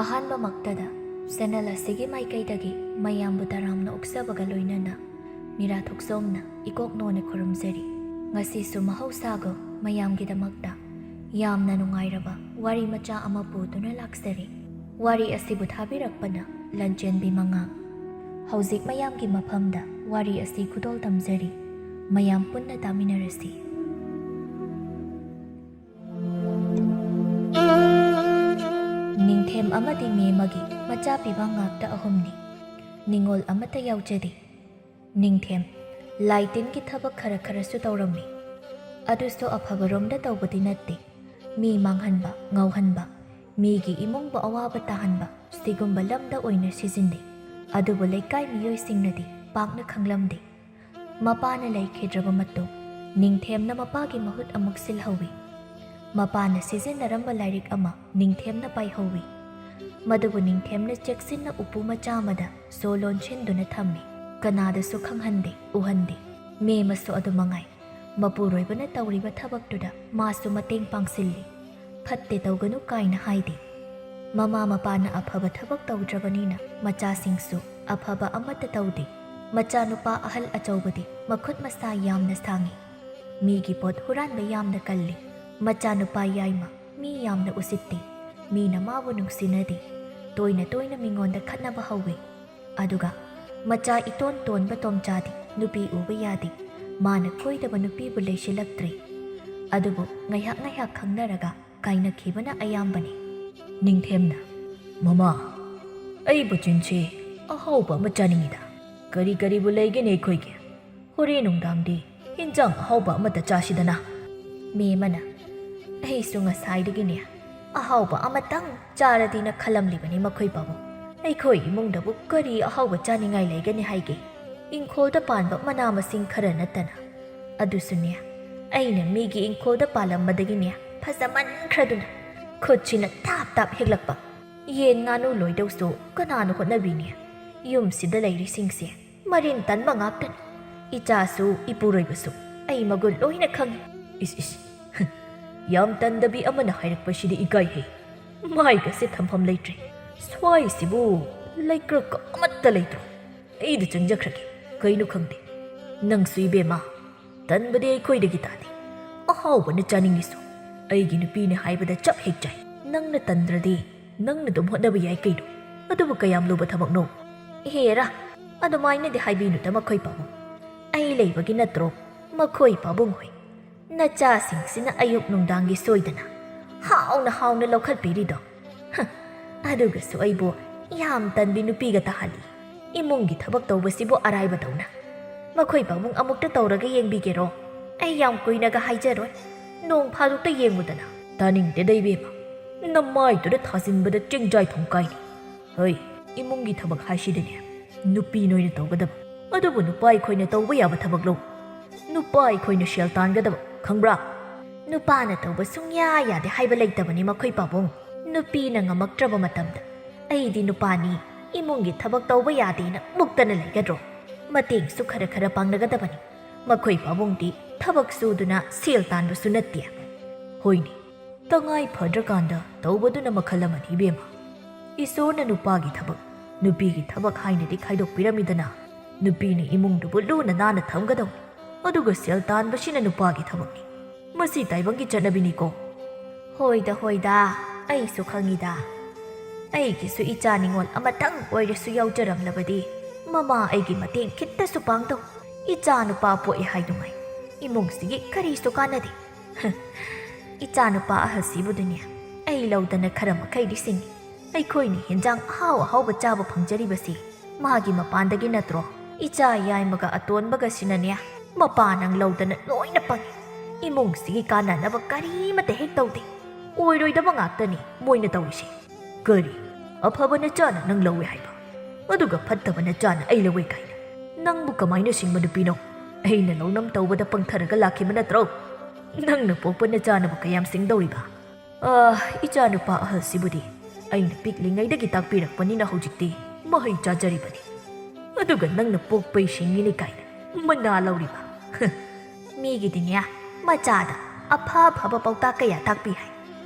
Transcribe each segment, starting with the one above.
ꯑꯍꯥꯟꯕꯃꯛꯇꯗ channel ꯑꯁꯤꯒꯤ ꯃꯥꯏꯀꯩꯗꯒꯤ ꯃꯌꯥꯝꯕꯨ ꯇꯔꯥꯝꯅ ꯑꯣꯛꯆꯕꯒ ꯂꯣꯏꯅꯅ ꯃꯤꯔꯥ ꯊꯣꯛꯆꯣꯝꯅ ꯏꯀꯣꯛꯅꯣꯅ ꯈꯨꯔꯨꯝꯖꯔꯤ꯫ ꯉꯁꯤꯁꯨ ꯃꯍꯧꯁꯥꯒ ꯃꯌꯥꯝꯒꯤꯗꯃꯛꯇ ꯌꯥꯝꯅ ꯅꯨꯡꯉꯥꯏꯔꯕ ꯋꯥꯔꯤ ꯃꯆꯥ ꯑꯃ ꯄꯨꯗꯨꯅ ꯂꯥꯛꯆꯔꯤ꯫ ꯋꯥꯔꯤ ꯑꯁꯤꯕꯨ ꯊꯥꯕꯤꯔꯛꯄꯅ ꯂꯟꯆꯦꯟꯕꯤ ꯃꯉꯥ꯫ ꯍꯧꯖꯤꯛ ꯃꯌꯥꯝꯒꯤ ꯃꯐꯝꯗ ꯋꯥꯔꯤ ꯑꯁꯤ ꯈꯨꯗꯣꯜ ꯇꯝꯖꯔꯤ꯫ ꯃꯌꯥꯝ ꯄꯨꯟꯅ ꯇꯥꯃꯤꯟꯅꯔꯁꯤ꯫ ꯅꯤꯡꯊꯦꯝ ꯑꯃꯗꯤ ꯃꯦꯃꯒꯤ ꯃꯆꯥ ꯄꯤꯕ ꯉꯥꯛꯇ ꯑꯍꯨꯝꯅꯤ꯫ ꯅꯤꯡꯉꯣꯜ ꯑꯃꯠꯇ ꯌꯥꯎꯖꯗꯦ꯫ ꯅꯤꯡꯊꯦꯝ ꯂꯥꯏ ꯇꯤꯟꯒꯤ ꯊꯕꯛ ꯈꯔꯁꯨ ꯇꯧꯔꯝꯃꯤ꯫ ꯑꯗꯨꯁꯨ ꯑꯐꯕꯔꯣꯝꯗ ꯇꯧꯕꯗꯤ ꯅꯠꯇꯦ꯫ ꯃꯤ ꯃꯥꯡꯍꯟꯕ, ꯉꯥꯎꯍꯟꯕ, ꯃꯤꯒꯤ ꯏꯃꯨꯡꯕꯨ ꯑꯋꯥꯕ ꯇꯥꯍꯟꯕ ꯁꯤꯒꯨꯝꯕ ꯂꯝꯗ ꯑꯣꯏꯅ ꯁꯤꯖꯤꯟꯅꯩ꯫ ꯑꯗꯨꯕꯨ ꯂꯩꯀꯥꯏ ꯃꯤꯑꯣꯏꯁꯤꯡꯅꯗꯤ ꯄꯥꯛꯅ ꯈꯪꯂꯝꯗꯦ꯫ ꯃꯄꯥꯅ ꯂꯩꯈꯤꯗ꯭ꯔꯕ ꯃꯇꯨꯡ ꯅꯤꯡꯊꯦꯝꯅ ꯃꯄꯥꯒꯤ ꯃꯍꯨꯠ ꯑꯃꯨꯛ ꯁꯤꯜꯍꯧꯏ꯫ ꯃꯄꯥꯅ ꯁꯤꯖꯤꯟꯅꯔꯝꯕ ꯂꯥꯏꯔꯤꯛ ꯑꯃ ꯅꯤꯡꯊꯦꯝꯅ ꯄꯥꯏꯍꯧꯏ꯫ ꯃꯗꯨꯕꯨ ꯅꯤꯡꯊꯦꯝꯅ ꯆꯦꯛꯁꯤꯟꯅ ꯎꯄꯨ ꯃꯆꯥ ꯑꯃꯗ ꯁꯣ ꯂꯣꯟꯁꯤꯟꯗꯨꯅ ꯊꯝꯃꯤ꯫ ꯀꯅꯥꯗꯁꯨ ꯈꯪꯍꯟꯗꯦ, ꯎꯍꯟꯗꯦ꯫ ꯃꯦꯃꯁꯨ ꯑꯗꯨꯃꯉꯥꯏ꯫ ꯃꯄꯨꯔꯣꯏꯕꯅ ꯇꯧꯔꯤꯕ ꯊꯕꯛꯇꯨꯗ ꯃꯥꯁꯨ ꯃꯇꯦꯡ ꯄꯥꯡꯁꯤꯜꯂꯤ꯫ ꯐꯠꯇꯦ ꯇꯧꯒꯅꯨ ꯀꯥꯏꯅ ꯍꯥꯏꯗꯦ꯫ ꯃꯃꯥ ꯃꯄꯥꯅ ꯑꯐꯕ ꯊꯕꯛ ꯇꯧꯗ꯭ꯔꯕꯅꯤꯅ ꯃꯆꯥꯁꯤꯡꯁꯨ ꯑꯐꯕ ꯑꯃꯠꯇ ꯇꯧꯗꯦ꯫ ꯃꯆꯥꯅꯨꯄꯥ ꯑꯍꯜ ꯑꯆꯧꯕꯗꯤ ꯃꯈꯨꯠ ꯃꯁꯥ ꯌꯥꯝꯅ ꯁꯥꯡꯉꯤ꯫ ꯃꯤꯒꯤ ꯄꯣꯠ ꯍꯨꯔꯥꯟꯕ ꯌꯥꯝꯅ ꯀꯜꯂꯤ꯫ ꯃꯆꯥꯅꯨꯄꯥ ꯌꯥꯏꯃ ꯃꯤ ꯌꯥꯝꯅ ꯎꯁꯤꯠꯇꯦ꯫ ꯃꯤꯅ ꯃꯥꯕꯨ ꯅꯨꯡꯁꯤꯅꯗꯦ꯫ ꯇꯣꯏꯅ ꯃꯤꯉꯣꯟꯗ ꯈꯠꯅꯕ ꯍꯧꯏ꯫ ꯑꯗꯨꯒ ꯃꯆꯥ ꯏꯇꯣꯟ ꯇꯣꯟꯕ ꯇꯣꯝꯆꯥꯗꯤ ꯅꯨꯄꯤ ꯎꯕ ꯌꯥꯗꯦ꯫ ꯃꯥꯅ ꯀꯣꯏꯗꯕ ꯅꯨꯄꯤꯕꯨ ꯂꯩꯁꯤꯜꯂꯛꯇ꯭ꯔꯦ꯫ ꯑꯗꯨꯕꯨ ꯉꯥꯏꯍꯥꯛ ꯈꯪꯅꯔꯒ ꯀꯥꯏꯅꯈꯤꯕꯅ ꯑꯌꯥꯝꯕꯅꯤ꯫ ꯅꯤꯡꯊꯦꯝꯅ, ꯃꯃꯥ, ꯑꯩꯕꯨ ꯆꯤꯟꯁꯦ ꯑꯍꯥꯎꯕ ꯑꯃ ꯆꯥꯅꯤꯡꯉꯤꯗ꯫ ꯀꯔꯤꯕꯨ ꯂꯩꯒꯦꯅꯦ ꯑꯩꯈꯣꯏꯒꯤ? ꯍꯣꯔꯦꯟ ꯅꯨꯡꯗꯥꯡꯗꯤ ꯍꯤꯟꯖꯥꯡ ꯑꯍꯥꯎꯕ ꯑꯃꯠꯇ ꯆꯥꯁꯤꯗꯅ꯫ ꯃꯦꯃꯅ, ꯑꯩꯁꯨ ꯉꯁꯥꯏꯗꯒꯤꯅꯦ ꯑꯍꯥꯎꯕ ꯑꯃꯇꯪ ꯆꯥꯔꯗꯤꯅ ꯈꯜꯂꯝꯂꯤꯕꯅꯤ ꯃꯈꯣꯏ ꯄꯥꯕꯨꯡ꯫ ꯑꯩꯈꯣꯏ ꯏꯃꯨꯡꯗꯕꯨ ꯀꯔꯤ ꯑꯍꯥꯎꯕ ꯆꯥꯅꯤꯡꯉꯥꯏ ꯂꯩꯒꯅꯤ ꯍꯥꯏꯒꯦ? ꯏꯪꯈꯣꯜꯗ ꯄꯥꯟꯕ ꯃꯅꯥ ꯃꯁꯤꯡ ꯈꯔ ꯅꯠꯇꯅ꯫ ꯑꯗꯨꯁꯨꯅꯦ ꯑꯩꯅ ꯃꯤꯒꯤ ꯏꯪꯈꯣꯜꯗ ꯄꯥꯜꯂꯝꯕꯗꯒꯤꯅꯦ ꯐꯖꯃꯟꯈ꯭ꯔꯗꯨꯅ ꯈꯨꯠꯁꯤꯅ ꯇꯥꯞ ꯍꯦꯛꯂꯛꯄ꯫ ꯌꯦꯟ ꯉꯥꯅꯨ ꯂꯣꯏꯗꯧꯁꯨ ꯀꯅꯥꯅ ꯍꯣꯠꯅꯕꯤꯅꯤ? ꯌꯨꯝꯁꯤꯗ ꯂꯩꯔꯤꯁꯤꯡꯁꯦ ꯃꯔꯤꯟ ꯇꯟꯕ ꯉꯥꯛꯇꯅꯤ꯫ ꯏꯆꯥꯁꯨ ꯏꯄꯨꯔꯣꯏꯕꯁꯨ ꯑꯩ ꯃꯒꯨꯟ ꯂꯣꯏꯅ ꯈꯪꯉꯤ꯫ ꯏꯁ ꯌꯥꯝ ꯇꯟꯗꯕꯤ ꯑꯃꯅ ꯍꯥꯏꯔꯛꯄꯁꯤꯗꯤ ꯏꯀꯥꯏꯍꯦ꯫ ꯃꯥꯏꯒꯁꯦ ꯊꯝꯐꯝ ꯂꯩꯇ꯭ꯔꯦ꯫ ꯁ꯭ꯋꯥꯏꯁꯤꯕꯨ ꯂꯩꯀ꯭ꯔꯛꯀ ꯑꯃꯠꯇ ꯂꯩꯇ꯭ꯔꯣ? ꯑꯩꯗ ꯆꯪꯖꯈ꯭ꯔꯒꯦ꯫ ꯀꯩꯅꯣ ꯈꯪꯗꯦ꯫ ꯅꯪꯁꯨ ꯏꯕꯦꯝꯃ, ꯇꯟꯕꯗꯤ ꯑꯩꯈꯣꯏꯗꯒꯤ ꯇꯥꯗꯦ꯫ ꯑꯍꯥꯎꯕꯅ ꯆꯥꯅꯤꯡꯉꯤꯁꯨ ꯑꯩꯒꯤ ꯅꯨꯄꯤꯅ ꯍꯥꯏꯕꯗ ꯆꯞ ꯍꯦꯛ ꯆꯥꯏ꯫ ꯅꯪꯅ ꯇꯟꯗ꯭ꯔꯗꯤ ꯅꯪꯅ ꯑꯗꯨꯝ ꯍꯣꯠꯅꯕ ꯌꯥꯏ ꯀꯩꯅꯣ? ꯑꯗꯨꯕꯨ ꯀꯌꯥꯝ ꯂꯨꯕ ꯊꯕꯛꯅꯣ? ꯍꯦꯔꯥ, ꯑꯗꯨꯃꯥꯏꯅꯗꯤ ꯍꯥꯏꯕꯤꯅꯨꯗ ꯃꯈꯣꯏ ꯄꯥꯕꯨꯡ꯫ ꯑꯩ ꯂꯩꯕꯒꯤ ꯅꯠꯇ꯭ꯔꯣ ꯃꯈꯣꯏ ꯄꯥꯕꯨꯡ ꯍꯣꯏ ꯅꯆꯥꯁꯤꯡꯁꯤꯅ ꯑꯌꯨꯛ ꯅꯨꯡꯗꯥꯡꯒꯤ ꯁꯣꯏꯗꯅ ꯍꯥꯎꯅ ꯂꯧꯈꯠꯄꯤꯔꯤꯗꯣ꯫ ꯑꯗꯨꯒꯁꯨ ꯑꯩꯕꯨ ꯌꯥꯝ ꯇꯟꯕꯤ ꯅꯨꯄꯤꯒ ꯇꯥꯍꯜꯂꯤ꯫ ꯏꯃꯨꯡꯒꯤ ꯊꯕꯛ ꯇꯧꯕꯁꯤꯕꯨ ꯑꯔꯥꯏꯕꯗꯧꯅ꯫ ꯃꯈꯣꯏ ꯄꯥꯕꯨꯡ ꯑꯃꯨꯛꯇ ꯇꯧꯔꯒ ꯌꯦꯡꯕꯤꯒꯦꯔꯣ? ꯑꯩ ꯌꯥꯝ ꯀꯨꯏꯅꯒ ꯍꯥꯏꯖꯔꯣꯏ꯫ ꯅꯣꯡ ꯐꯥꯗꯣꯛꯇ ꯌꯦꯡꯉꯨꯗꯅ꯫ ꯇꯥꯅꯤꯡꯗꯦꯗ ꯏꯕꯦꯝꯃ, ꯅꯃꯥꯏꯗꯨꯗ ꯊꯥꯖꯤꯟꯕꯗ ꯆꯦꯡꯖꯥꯏꯐꯝ ꯀꯥꯏꯅꯤ꯫ ꯍꯣꯏ, ꯏꯃꯨꯡꯒꯤ ꯊꯕꯛ ꯍꯥꯏꯁꯤꯗꯤꯅꯦ ꯅꯨꯄꯤ ꯅꯣꯏꯅ ꯇꯧꯒꯗꯕ꯫ ꯑꯗꯨꯕꯨ ꯅꯨꯄꯥ ꯑꯩꯈꯣꯏꯅ ꯇꯧꯕ ꯌꯥꯕ ꯊꯕꯛꯂꯣ? ꯅꯨꯄꯥ ꯑꯩꯈꯣꯏꯅ ꯁꯦꯜ ꯇꯥꯟꯒꯗꯕ, ꯈꯪꯕ꯭ꯔꯥ? ꯅꯨꯄꯥꯅ ꯇꯧꯕ ꯁꯨꯡꯌꯥ ꯌꯥꯗꯦ ꯍꯥꯏꯕ ꯂꯩꯇꯕꯅꯤ ꯃꯈꯣꯏ ꯄꯥꯕꯨꯡ꯫ ꯅꯨꯄꯤꯅ ꯉꯝꯃꯛꯇ꯭ꯔꯕ ꯃꯇꯝꯗ ꯑꯩꯗꯤ ꯅꯨꯄꯥꯅꯤ, ꯏꯃꯨꯡꯒꯤ ꯊꯕꯛ ꯇꯧꯕ ꯌꯥꯗꯦꯅ ꯃꯨꯛꯇꯅ ꯂꯩꯒꯗ꯭ꯔꯣ? ꯃꯇꯦꯡꯁꯨ ꯈꯔ ꯄꯥꯡꯅꯒꯗꯕꯅꯤ꯫ ꯃꯈꯣꯏ ꯄꯥꯕꯨꯡꯗꯤ ꯊꯕꯛ ꯁꯨꯗꯨꯅ ꯁꯦꯜ ꯇꯥꯟꯕꯁꯨ ꯅꯠꯇꯦ꯫ ꯍꯣꯏꯅꯦ, ꯇꯉꯥꯏ ꯐꯗ꯭ꯔꯀꯥꯟꯗ ꯇꯧꯕꯗꯨꯅ ꯃꯈꯜ ꯑꯃꯅꯤ ꯏꯕꯦꯝꯃ꯫ ꯏꯁꯣꯔꯅ ꯅꯨꯄꯥꯒꯤ ꯊꯕꯛ, ꯅꯨꯄꯤꯒꯤ ꯊꯕꯛ ꯍꯥꯏꯅꯗꯤ ꯈꯥꯏꯗꯣꯛꯄꯤꯔꯝꯃꯤꯗꯅ꯫ ꯅꯨꯄꯤꯅ ꯏꯃꯨꯡꯗꯨꯕꯨ ꯂꯨꯅ ꯅꯥꯟꯅ ꯊꯝꯒꯗꯧꯅꯤ꯫ ꯑꯗꯨꯒ ꯁꯦꯜ ꯇꯥꯟꯕꯁꯤꯅ ꯅꯨꯄꯥꯒꯤ ꯊꯕꯛꯅꯤ꯫ ꯃꯁꯤ ꯇꯥꯏꯕꯪꯒꯤ ꯆꯠꯅꯕꯤꯅꯤꯀꯣ꯫ ꯍꯣꯏꯗ, ꯑꯩꯁꯨ ꯈꯪꯉꯤꯗ꯫ ꯑꯩꯒꯤꯁꯨ ꯏꯆꯥ ꯅꯤꯉꯣꯜ ꯑꯃꯇꯪ ꯑꯣꯏꯔꯁꯨ ꯌꯥꯎꯖꯔꯝꯂꯕꯗꯤ ꯃꯃꯥ ꯑꯩꯒꯤ ꯃꯇꯦꯡ ꯈꯤꯇꯁꯨ ꯄꯥꯡꯗꯧ꯫ ꯏꯆꯥ ꯅꯨꯄꯥ ꯄꯣꯛꯏ ꯍꯥꯏꯗꯨꯉꯥꯏ ꯏꯃꯨꯡꯁꯤꯒꯤ ꯀꯔꯤꯁꯨ ꯀꯥꯟꯅꯗꯦ꯫ ꯏꯆꯥ ꯅꯨꯄꯥ ꯑꯍꯜꯁꯤꯕꯨꯗꯨꯅꯦ ꯑꯩ ꯂꯧꯗꯅ ꯈꯔ ꯃꯈꯩꯗꯤ ꯁꯤꯡꯉꯤ꯫ ꯑꯩꯈꯣꯏꯅ ꯍꯤꯟꯖꯥꯡ ꯑꯍꯥꯎꯕ ꯆꯥꯕ ꯐꯪꯖꯔꯤꯕꯁꯤ ꯃꯥꯒꯤ ꯃꯄꯥꯟꯗꯒꯤ ꯅꯠꯇ꯭ꯔꯣ? ꯏꯆꯥ ꯌꯥꯏꯃꯒ ꯑꯇꯣꯟꯕꯒꯁꯤꯅꯅꯦ ꯃꯄꯥꯅꯪ ꯂꯧꯗꯅ ꯂꯣꯏꯅ ꯄꯪꯉꯤ꯫ ꯏꯃꯨꯡꯁꯤꯒꯤ ꯀꯥꯟꯅꯅꯕ ꯀꯔꯤꯃꯠꯇ ꯍꯦꯛ ꯇꯧꯗꯦ꯫ ꯑꯣꯏꯔꯣꯏꯗꯕ ꯉꯥꯛꯇꯅꯤ ꯃꯣꯏꯅ ꯇꯧꯔꯤꯁꯦ꯫ ꯀꯔꯤ? ꯑꯐꯕ ꯅꯆꯥꯅ ꯅꯪ ꯂꯧꯋꯦ ꯍꯥꯏꯕ, ꯑꯗꯨꯒ ꯐꯠꯇꯕ ꯅꯆꯥꯅ ꯑꯩ ꯂꯧꯋꯦ ꯀꯥꯏꯅ? ꯅꯪꯕꯨ ꯀꯃꯥꯏꯅ ꯁꯤꯡꯕ ꯅꯨꯄꯤꯅꯣ? ꯑꯩꯅ ꯂꯧꯅꯝ ꯇꯧꯕꯗ ꯄꯪꯊꯔꯒ ꯂꯥꯛꯈꯤꯕ ꯅꯠꯇ꯭ꯔꯣ? ꯅꯪꯅ ꯄꯣꯛꯄ ꯅꯆꯥꯅꯕꯨ ꯀꯌꯥꯝ ꯁꯤꯡꯗꯧꯔꯤꯕ? ꯏꯆꯥ ꯅꯨꯄꯥ ꯑꯍꯜꯁꯤꯕꯨꯗꯤ ꯑꯩꯅ ꯄꯤꯛꯂꯤꯉꯩꯗꯒꯤ ꯇꯥꯛꯄꯤꯔꯛꯄꯅꯤꯅ ꯍꯧꯖꯤꯛꯇꯤ ꯃꯍꯩ ꯆꯥꯖꯔꯤꯕꯅꯤ꯫ ꯑꯗꯨꯒ ꯅꯪꯅ ꯄꯣꯛꯄꯩ ꯁꯤꯡꯉꯤꯅꯤ ꯀꯥꯏꯅ ꯃꯅꯥ ꯂꯧꯔꯤꯕ? ꯃꯤꯒꯤꯗꯤꯅꯦ ꯃꯆꯥꯗ ꯑꯐꯕ ꯄꯥꯎꯇꯥꯛ ꯀꯌꯥ ꯇꯥꯛꯄꯤ ꯍꯥꯏ꯫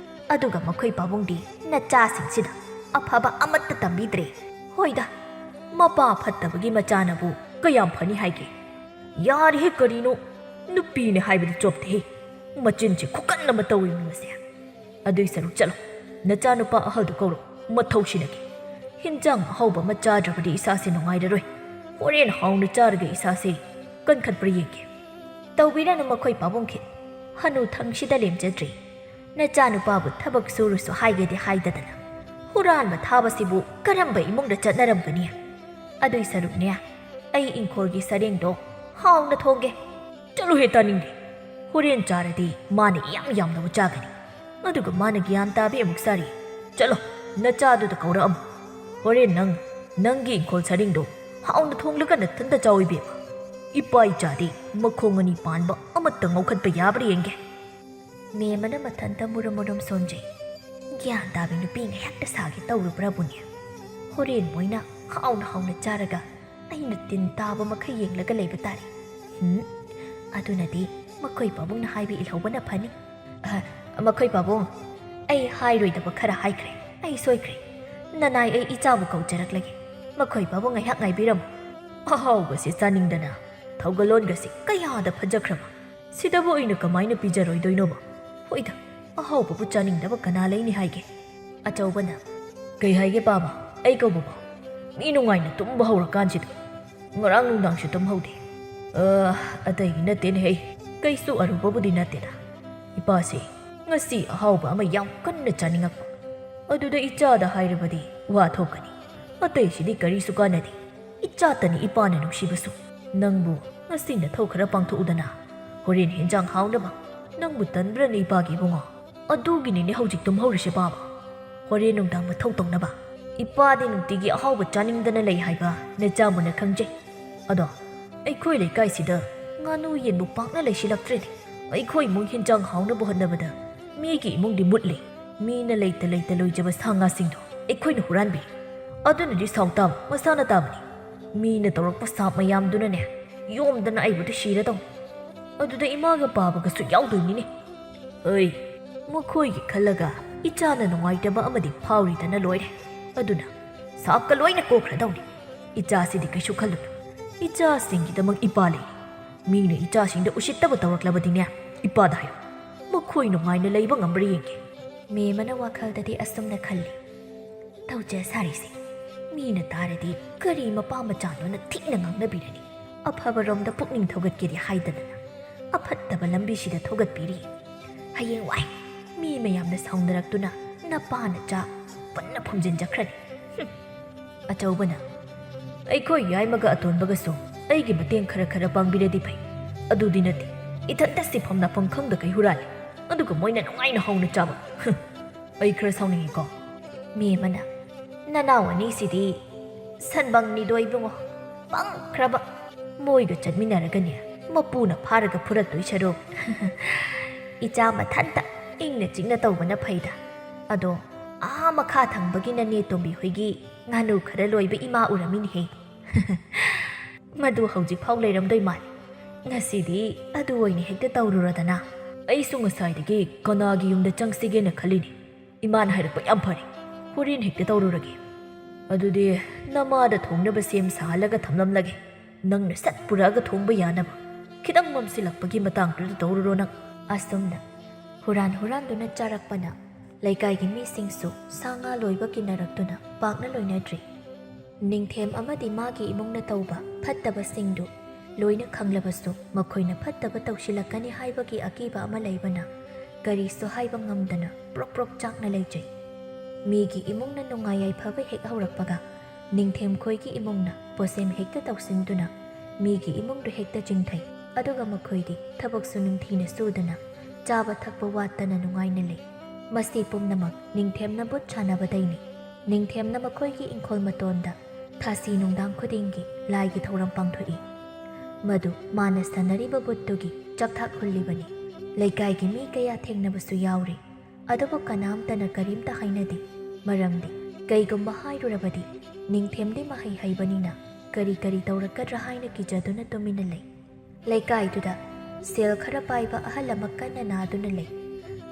ꯑꯗꯨꯒ ꯃꯈꯣꯏ ꯄꯥꯕꯨꯡꯗꯤ ꯅꯆꯥꯁꯤꯡꯁꯤꯗ ꯑꯐꯕ ꯑꯃꯠꯇ ꯇꯝꯕꯤꯗ꯭ꯔꯦ ꯍꯣꯏꯗ ꯃꯄꯥ ꯐꯠꯇꯕꯒꯤ ꯃꯆꯥꯅꯕꯨ ꯀꯌꯥꯝ ꯐꯅꯤ ꯍꯥꯏꯒꯦ ꯌꯥꯔꯦꯍꯦ ꯀꯔꯤꯅꯣ ꯅꯨꯄꯤꯅꯦ ꯍꯥꯏꯕꯗꯤ ꯆꯣꯞꯇꯦꯍꯦ ꯃꯆꯤꯟꯁꯦ ꯈꯨꯀꯟ ꯑꯃ ꯇꯧꯏ ꯃꯤꯃꯁꯦ ꯑꯗꯨꯏ ꯁꯔꯨꯛ ꯆꯠꯂꯣ ꯅꯆꯥꯅꯨꯄꯥ ꯑꯍꯜꯗꯨ ꯀꯧꯔꯣ ꯃꯊꯧ ꯁꯤꯅꯒꯦ ꯍꯤꯟꯖꯥꯡ ꯑꯍꯥꯎꯕ ꯑꯃ ꯆꯥꯗ꯭ꯔꯕꯗꯤ ꯏꯁꯥꯁꯦ ꯅꯨꯡꯉꯥꯏꯔꯔꯣꯏ ꯍꯣꯔꯦꯟ ꯍꯥꯎꯅ ꯆꯥꯔꯒ ꯏꯁꯥꯁꯦ ꯀꯟꯈꯠꯄ꯭ꯔꯥ ꯌꯦꯡꯒꯦ ꯇꯧꯕꯤꯔꯅꯨ ꯃꯈꯣꯏ ꯄꯥꯕꯨꯡꯈꯤ ꯍꯅꯨ ꯊꯪꯁꯤꯗ ꯂꯦꯝꯖꯗ꯭ꯔꯤ ꯅꯆꯥꯅꯨꯄꯥꯕꯨ ꯊꯕꯛ ꯁꯨꯔꯁꯨ ꯍꯥꯏꯒꯦꯗꯤ ꯍꯥꯏꯗꯗꯅ ꯍꯨꯔꯥꯟꯕ ꯊꯥꯕꯁꯤꯕꯨ ꯀꯔꯝꯕ ꯏꯃꯨꯡꯗ ꯆꯠꯅꯔꯝꯒꯅꯤ ꯑꯗꯨꯏ ꯁꯔꯨꯛꯅꯦ ꯑꯩ ꯏꯪꯈꯣꯜꯒꯤ ꯁꯔꯦꯡꯗꯣ ꯍꯥꯎꯅ ꯊꯣꯡꯒꯦ ꯆꯠꯂꯨꯍꯦ ꯇꯥꯅꯤꯡꯗꯦ ꯍꯣꯔꯦꯟ ꯆꯥꯔꯗꯤ ꯃꯥꯅ ꯌꯥꯝꯅꯕꯨ ꯆꯥꯒꯅꯤ ꯑꯗꯨꯒ ꯃꯥꯅ ꯒ꯭ꯌꯥꯟ ꯇꯥꯕꯤ ꯑꯃꯨꯛ ꯁꯥꯔꯤ ꯆꯠꯂꯣ ꯅꯆꯥꯗꯨꯗ ꯀꯧꯔꯛꯑꯝꯃꯨ ꯍꯣꯔꯦꯟ ꯅꯪꯒꯤ ꯏꯪꯈꯣꯜ ꯁꯔꯦꯡꯗꯣ ꯍꯥꯎꯅ ꯊꯣꯡꯂꯒ ꯅꯊꯟꯇ ꯆꯥꯎ ꯏꯕꯦꯝꯃ ꯏꯄꯥ ꯏꯆꯥꯗꯤ ꯃꯈꯣꯡ ꯑꯅꯤ ꯄꯥꯟꯕ ꯑꯃꯠꯇ ꯉꯧꯈꯠꯄ ꯌꯥꯕ꯭ꯔꯥ ꯌꯦꯡꯒꯦ ꯃꯦꯃꯅ ꯃꯊꯟꯇ ꯃꯨꯔꯨꯝ ꯁꯣꯟꯖꯩ ꯒ꯭ꯌꯥꯟ ꯇꯥꯕꯤ ꯅꯨꯄꯤꯅ ꯍꯦꯛꯇ ꯁꯥꯒꯦ ꯇꯧꯔꯨꯕ꯭ꯔꯥꯕꯨꯅꯦ ꯍꯣꯔꯦꯟ ꯃꯣꯏꯅ ꯍꯥꯎꯅ ꯆꯥꯔꯒ ꯑꯩꯅ ꯇꯤꯟ తాꯕ ꯃꯈꯩ ꯌꯦꯡꯂꯒ ꯂꯩꯕ ꯇꯥꯔꯦ ꯑꯗꯨꯅꯗꯤ ꯃꯈꯣꯏ ꯄꯥꯕꯨꯡꯅ ꯍꯥꯏꯕ ꯏꯜꯍꯧꯕꯅ ꯐꯅꯤ ꯃꯈꯣꯏ ꯄꯥꯕꯨꯡ ꯑꯩ ꯍꯥꯏꯔꯣꯏꯗꯕ ꯈꯔ ꯍꯥꯏꯈ꯭ꯔꯦ ꯑꯩ ꯁꯣꯏꯈ꯭ꯔꯦ ꯅꯅꯥꯏ ꯑꯩ ꯏꯆꯥꯕꯨ ꯀꯧꯖꯔꯛꯂꯒꯦ ꯃꯈꯣꯏ ꯄꯥꯕꯨꯡ ꯉꯥꯏꯍꯥꯛ ꯉꯥꯏꯕꯤꯔꯝꯃꯨ ꯑꯍꯥꯎꯕꯁꯤ ꯆꯥꯅꯤꯡꯗꯅ ꯊꯧꯒꯜꯂꯣꯟꯒꯁꯤ ꯀꯌꯥꯗ ꯐꯖꯈ꯭ꯔꯕ ꯁꯤꯗꯕꯨ ꯑꯩꯅ ꯀꯃꯥꯏꯅ ꯄꯤꯖꯔꯣꯏꯗꯣꯏꯅꯣꯕ ꯍꯣꯏꯗ ꯑꯍꯥꯎꯕꯕꯨ ꯆꯥꯅꯤꯡꯗꯕ ꯀꯅꯥ ꯂꯩꯅꯤ ꯍꯥꯏꯒꯦ ꯑꯆꯧꯕꯅ ꯀꯩ ꯍꯥꯏꯒꯦ ꯄꯥꯕ ꯑꯩ ꯀꯧꯕꯕꯣ ꯃꯤ ꯅꯨꯡꯉꯥꯏꯅ ꯇꯨꯝꯕ ꯍꯧꯔꯀꯥꯟꯁꯤꯗ ꯉꯔꯥꯡ ꯅꯨꯡꯗꯥꯡꯁꯨ ꯇꯨꯝꯍꯧꯗꯦ ꯑꯇꯩꯒꯤ ꯅꯠꯇꯦꯅꯦꯍꯦ ꯀꯩꯁꯨ ꯑꯔꯨꯕꯕꯨꯗꯤ ꯅꯠꯇꯦꯗ ꯏꯄꯥꯁꯤ ngasi ahauba ama yam kanna chaningakpa aduda ichada hairabadi wa thokani atai sidi kari sukanadi ichata ni ipana nungsibasu nangbu ngasi na thokara pangtho udana horin hinjang haunaba nangbu tanbra ni ipagi bungo adugini ni hojik tum haurise baba horin nungdang mathau tongnaba ipadi nungtigi ahauba chaningdana lei haiba nechamuna khangje ado aikhoi leikai sida nganu yenbu pakna leisilaktreni aikhoi mung hinjang haunaba honnabada ꯃꯤꯒꯤ ꯏꯃꯨꯡꯗꯤ ꯃꯨꯠꯂꯤ ꯃꯤꯅ ꯂꯩꯇ ꯂꯣꯏꯖꯕ ꯁꯥ ꯉꯥꯁꯤꯡꯗꯣ ꯑꯩꯈꯣꯏꯅ ꯍꯨꯔꯥꯟꯕꯤ ꯑꯗꯨꯅꯗꯤ ꯁꯥꯎ ꯇꯥꯕ ꯃꯁꯥꯅ ꯇꯥꯕꯅꯤ ꯃꯤꯅ ꯇꯧꯔꯛꯄ ꯁꯥꯞ ꯃꯌꯥꯝꯗꯨꯅꯅꯦ ꯌꯣꯝꯗꯅ ꯑꯩꯕꯨꯗꯤ ꯁꯤꯔꯗꯧ ꯑꯗꯨꯗ ꯏꯃꯥꯒ ꯄꯥꯕꯒꯁꯨ ꯌꯥꯎꯗꯣꯏꯅꯤꯅꯦ ꯑꯩ ꯃꯈꯣꯏꯒꯤ ꯈꯜꯂꯒ ꯏꯆꯥꯅ ꯅꯨꯡꯉꯥꯏꯇꯕ ꯑꯃꯗꯤ ꯐꯥꯎꯔꯤꯗꯅ ꯂꯣꯏꯔꯦ ꯑꯗꯨꯅ ꯁꯥꯞꯀ ꯂꯣꯏꯅ ꯀꯣꯛꯈ꯭ꯔꯗꯧꯅꯤ ꯏꯆꯥꯁꯤꯗꯤ ꯀꯩꯁꯨ ꯈꯜꯂꯨꯅꯨ ꯏꯆꯥꯁꯤꯡꯒꯤꯗꯃꯛ ꯏꯄꯥ ꯂꯩ ꯃꯤꯅ ꯏꯆꯥꯁꯤꯡꯗ ꯎꯁꯤꯠꯇꯕ ꯇꯧꯔꯛꯂꯕꯗꯤꯅꯦ ꯏꯄꯥꯗ ꯍꯥꯏꯌꯨ ꯃꯈꯣꯏ ꯅꯨꯡꯉꯥꯏꯅ ꯂꯩꯕ ꯉꯝꯕ꯭ꯔꯥ ꯌꯦꯡꯒꯦ ꯃꯦꯃꯅ ꯋꯥꯈꯜꯗꯗꯤ ꯑꯁꯨꯝꯅ ꯈꯜꯂꯤ ꯇꯧꯖ ꯁꯥꯔꯤꯁꯦ ꯃꯤꯅ ꯇꯥꯔꯗꯤ ꯀꯔꯤ ꯃꯄꯥ ꯃꯆꯥꯅꯣꯅ ꯊꯤꯅ ꯉꯥꯡꯅꯕꯤꯔꯅꯤ ꯑꯐꯕꯔꯣꯝꯗ ꯄꯨꯛꯅꯤꯡ ꯊꯧꯒꯠꯀꯦꯗꯤ ꯍꯥꯏꯗꯗꯅ ꯑꯐꯠꯇꯕ ꯂꯝꯕꯤꯁꯤꯗ ꯊꯧꯒꯠꯄꯤꯔꯤ ꯍꯌꯦꯡ ꯋꯥꯏ ꯃꯤ ꯃꯌꯥꯝꯅ ꯁꯥꯎꯅꯔꯛꯇꯨꯅ ꯅꯄꯥꯅ ꯆꯥ ꯄꯨꯟꯅ ꯐꯨꯝꯖꯤꯟꯖꯈ꯭ꯔꯅꯤ ꯑꯆꯧꯕꯅ ꯑꯩꯈꯣꯏ ꯌꯥꯏꯃꯒ ꯑꯇꯣꯟꯕꯒꯁꯨ ꯑꯩꯒꯤ ꯃꯇꯦꯡ ꯈꯔ ꯄꯥꯡꯕꯤꯔꯗꯤ ꯐꯩ ꯑꯗꯨꯗꯤ ꯅꯠꯇꯦ ꯏꯊꯟꯇ ꯁꯤꯐꯝ ꯅꯥꯐꯝ ꯈꯪꯗ ꯀꯩ ꯍꯨꯔꯥꯜꯂꯤ ꯑꯗꯨꯒ ꯃꯣꯏꯅ ꯅꯨꯡꯉꯥꯏꯅ ꯍꯥꯎꯅ ꯆꯥꯕ ꯑꯩ ꯈꯔ ꯁꯥꯎꯅꯤꯡꯉꯤꯀꯣ ꯃꯦꯃꯅ ꯅꯅꯥꯎ ꯑꯅꯤꯁꯤꯗꯤ ꯁꯟꯕꯪꯅꯤꯗꯣ ꯏꯕꯨꯡꯉꯣ ꯄꯪꯈ꯭ꯔꯕ ꯃꯣꯏꯒ ꯆꯠꯃꯤꯟꯅꯔꯒꯅꯦ ꯃꯄꯨꯅ ꯐꯥꯔꯒ ꯐꯨꯔꯛꯇꯣꯏ ꯁꯔꯨꯛ ꯏꯆꯥ ꯃꯊꯟꯇ ꯏꯪꯅ ꯆꯤꯛꯅ ꯇꯧꯕꯅ ꯐꯩꯗ ꯑꯗꯣ ꯃꯈꯥ ꯊꯪꯕꯒꯤ ꯅꯅꯦ ꯇꯣꯝꯕꯤ ꯍꯣꯏꯒꯤ ꯉꯥꯅꯨ ꯈꯔ ꯂꯣꯏꯕ ꯏꯃꯥ ꯎꯔꯝꯃꯤꯅꯦꯍꯦ ꯃꯗꯨ ꯍꯧꯖꯤꯛꯐꯥꯎ ꯂꯩꯔꯝꯗꯣꯏ ꯃꯥꯜꯂꯤ ꯉꯁꯤꯗꯤ ꯑꯗꯨ ꯑꯣꯏꯅ ꯍꯦꯛꯇ ꯇꯧꯔꯨꯔꯗꯅ ꯑꯩꯁꯨ ꯉꯁꯥꯏꯗꯒꯤ ꯀꯅꯥꯒꯤ ꯌꯨꯝꯗ ꯆꯪꯁꯤꯒꯦꯅ ꯈꯜꯂꯤꯅꯤ ꯏꯃꯥꯅ ꯍꯥꯏꯔꯛꯄ ꯌꯥꯝ ꯐꯔꯦ ꯍꯣꯔꯦꯟ ꯍꯦꯛꯇ ꯇꯧꯔꯨꯔꯒꯦ ꯑꯗꯨꯗꯤ ꯅꯃꯥꯗ ꯊꯣꯡꯅꯕ ꯁꯦꯝ ꯁꯥꯍꯜꯂꯒ ꯊꯝꯂꯝꯂꯒꯦ ꯅꯪꯅ ꯁꯠ ꯄꯨꯔꯛꯑꯒ ꯊꯣꯡꯕ ꯌꯥꯅꯕ ꯈꯤꯇꯪ ꯃꯝꯁꯤꯜꯂꯛꯄꯒꯤ ꯃꯇꯥꯡꯗꯨꯗ ꯇꯧꯔꯨꯔꯣ ꯅꯪ ꯑꯁꯨꯝꯅ ꯍꯨꯔꯥꯟꯗꯨꯅ ꯆꯥꯔꯛꯄꯅ ꯂꯩꯀꯥꯏꯒꯤ ꯃꯤꯁꯤꯡꯁꯨ ꯁꯥ ꯉꯥ ꯂꯣꯏꯕ ꯀꯤꯅꯔꯛꯇꯨꯅ ꯄꯥꯛꯅ ꯂꯣꯏꯅꯗ꯭ꯔꯤ ꯅꯤꯡꯊꯦꯝ ꯑꯃꯗꯤ ꯃꯥꯒꯤ ꯏꯃꯨꯡꯅ ꯇꯧꯕ ꯐꯠꯇꯕꯁꯤꯡꯗꯨ ꯂꯣꯏꯅ ꯈꯪꯂꯕꯁꯨ ꯃꯈꯣꯏꯅ ꯐꯠꯇꯕ ꯇꯧꯁꯤꯜꯂꯛꯀꯅꯤ ꯍꯥꯏꯕꯒꯤ ꯑꯀꯤꯕ ꯑꯃ ꯂꯩꯕꯅ ꯀꯔꯤꯁꯨ ꯍꯥꯏꯕ ꯉꯝꯗꯅ ꯄ꯭ꯔꯣꯛ ꯆꯥꯛꯅ ꯂꯩꯖꯩ ꯃꯤꯒꯤ ꯏꯃꯨꯡꯅ ꯅꯨꯡꯉꯥꯏ ꯌꯥꯏꯐꯕ ꯍꯦꯛ ꯍꯧꯔꯛꯄꯒ ꯅꯤꯡꯊꯦꯝ ꯈꯣꯏꯒꯤ ꯏꯃꯨꯡꯅ ꯄꯣꯁꯦꯝ ꯍꯦꯛꯇ ꯇꯧꯁꯤꯟꯗꯨꯅ ꯃꯤꯒꯤ ꯏꯃꯨꯡꯗꯨ ꯍꯦꯛꯇ ꯆꯤꯡꯊꯩ ꯑꯗꯨꯒ ꯃꯈꯣꯏꯗꯤ ꯊꯕꯛꯁꯨ ꯅꯤꯡꯊꯤꯅ ꯁꯨꯗꯅ ꯆꯥꯕ ꯊꯛꯄ ꯋꯥꯠꯇꯅ ꯅꯨꯡꯉꯥꯏꯅ ꯂꯩ ꯃꯁꯤ ꯄꯨꯝꯅꯃꯛ ꯅꯤꯡꯊꯦꯝꯅ ꯕꯨꯠ ꯁꯥꯟꯅꯕꯗꯩꯅꯤ ꯅꯤꯡꯊꯦꯝꯅ ꯃꯈꯣꯏꯒꯤ ꯏꯪꯈꯣꯜ ꯃꯇꯣꯟꯗ ꯊꯥꯁꯤ ꯅꯨꯡꯗꯥꯡ ꯈꯨꯗꯤꯡꯒꯤ ꯂꯥꯏꯒꯤ ꯊꯧꯔꯝ ꯄꯥꯡꯊꯣꯛꯏ ꯃꯗꯨ ꯃꯥꯅ ꯁꯥꯟꯅꯔꯤꯕ ꯕꯨꯠꯇꯨꯒꯤ ꯆꯥꯛꯊꯥꯛ ꯍꯨꯜꯂꯤꯕꯅꯤ ꯂꯩꯀꯥꯏꯒꯤ ꯃꯤ ꯀꯌꯥ ꯊꯦꯡꯅꯕꯁꯨ ꯌꯥꯎꯔꯤ ꯑꯗꯨꯕꯨ ꯀꯅꯥꯝꯇꯅ ꯀꯔꯤꯝꯇ ꯍꯥꯏꯅꯗꯦ ꯃꯔꯝꯗꯤ ꯀꯩꯒꯨꯝꯕ ꯍꯥꯏꯔꯨꯔꯕꯗꯤ ꯅꯤꯡꯊꯦꯝꯗꯤ ꯃꯍꯩ ꯍꯩꯕꯅꯤꯅ ꯀꯔꯤ ꯇꯧꯔꯛꯀꯗ꯭ꯔꯥ ꯍꯥꯏꯅ ꯀꯤꯖꯗꯨꯅ ꯇꯨꯃꯤꯟꯅ ꯂꯩ ꯂꯩꯀꯥꯏꯗꯨꯗ ꯁꯦꯜ ꯈꯔ ꯄꯥꯏꯕ ꯑꯍꯜ ꯑꯃꯀꯟꯅ ꯅꯥꯗꯨꯅ ꯂꯩ